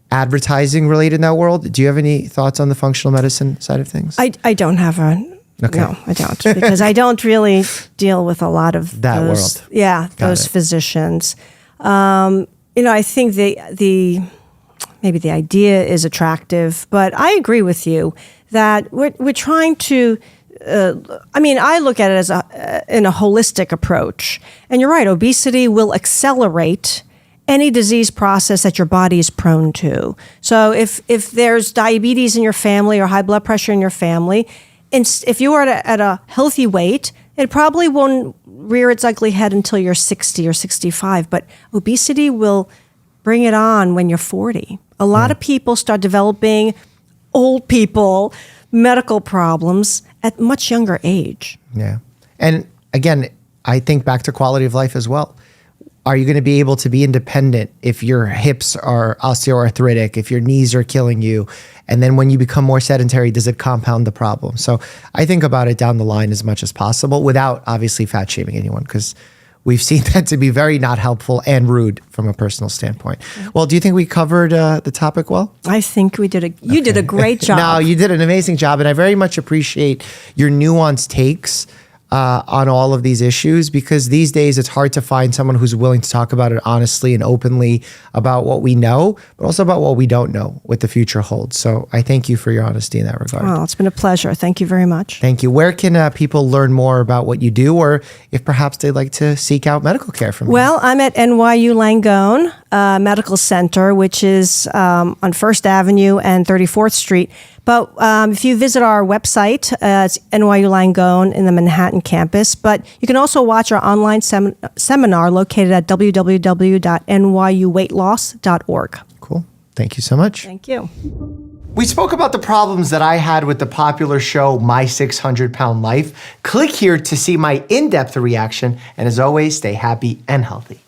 advertising related in that world. Do you have any thoughts on the functional medicine side of things? I don't have Okay. No, I don't, because I don't really deal with a lot of that those, world. Yeah, Got those it. physicians. I think maybe the idea is attractive, but I agree with you that we're trying to. I look at it as in a holistic approach, and you're right. Obesity will accelerate any disease process that your body is prone to. So if there's diabetes in your family or high blood pressure in your family, if you are at a healthy weight, it probably won't rear its ugly head until you're 60 or 65. But obesity will bring it on when you're 40. A lot of people start developing old people medical problems at much younger age. Yeah. And again, I think back to quality of life as well. Are you going to be able to be independent if your hips are osteoarthritic, if your knees are killing you? And then when you become more sedentary, does it compound the problem? So I think about it down the line as much as possible without obviously fat shaming anyone, because we've seen that to be very not helpful and rude from a personal standpoint. Well, do you think we covered the topic well? I think we did. You did a great job. No, you did an amazing job. And I very much appreciate your nuanced takes on all of these issues, because these days it's hard to find someone who's willing to talk about it honestly and openly about what we know, but also about what we don't know, what the future holds. So I thank you for your honesty in that regard. Well, it's been a pleasure. Thank you very much. Thank you. Where can people learn more about what you do, or if perhaps they'd like to seek out medical care from you? Well, I'm at NYU Langone Medical Center, which is on First Avenue and 34th Street. But if you visit our website, it's NYU Langone in the Manhattan campus. But you can also watch our online seminar located at www.nyuweightloss.org. Cool. Thank you so much. Thank you. We spoke about the problems that I had with the popular show, My 600-Pound Life. Click here to see my in-depth reaction. And as always, stay happy and healthy.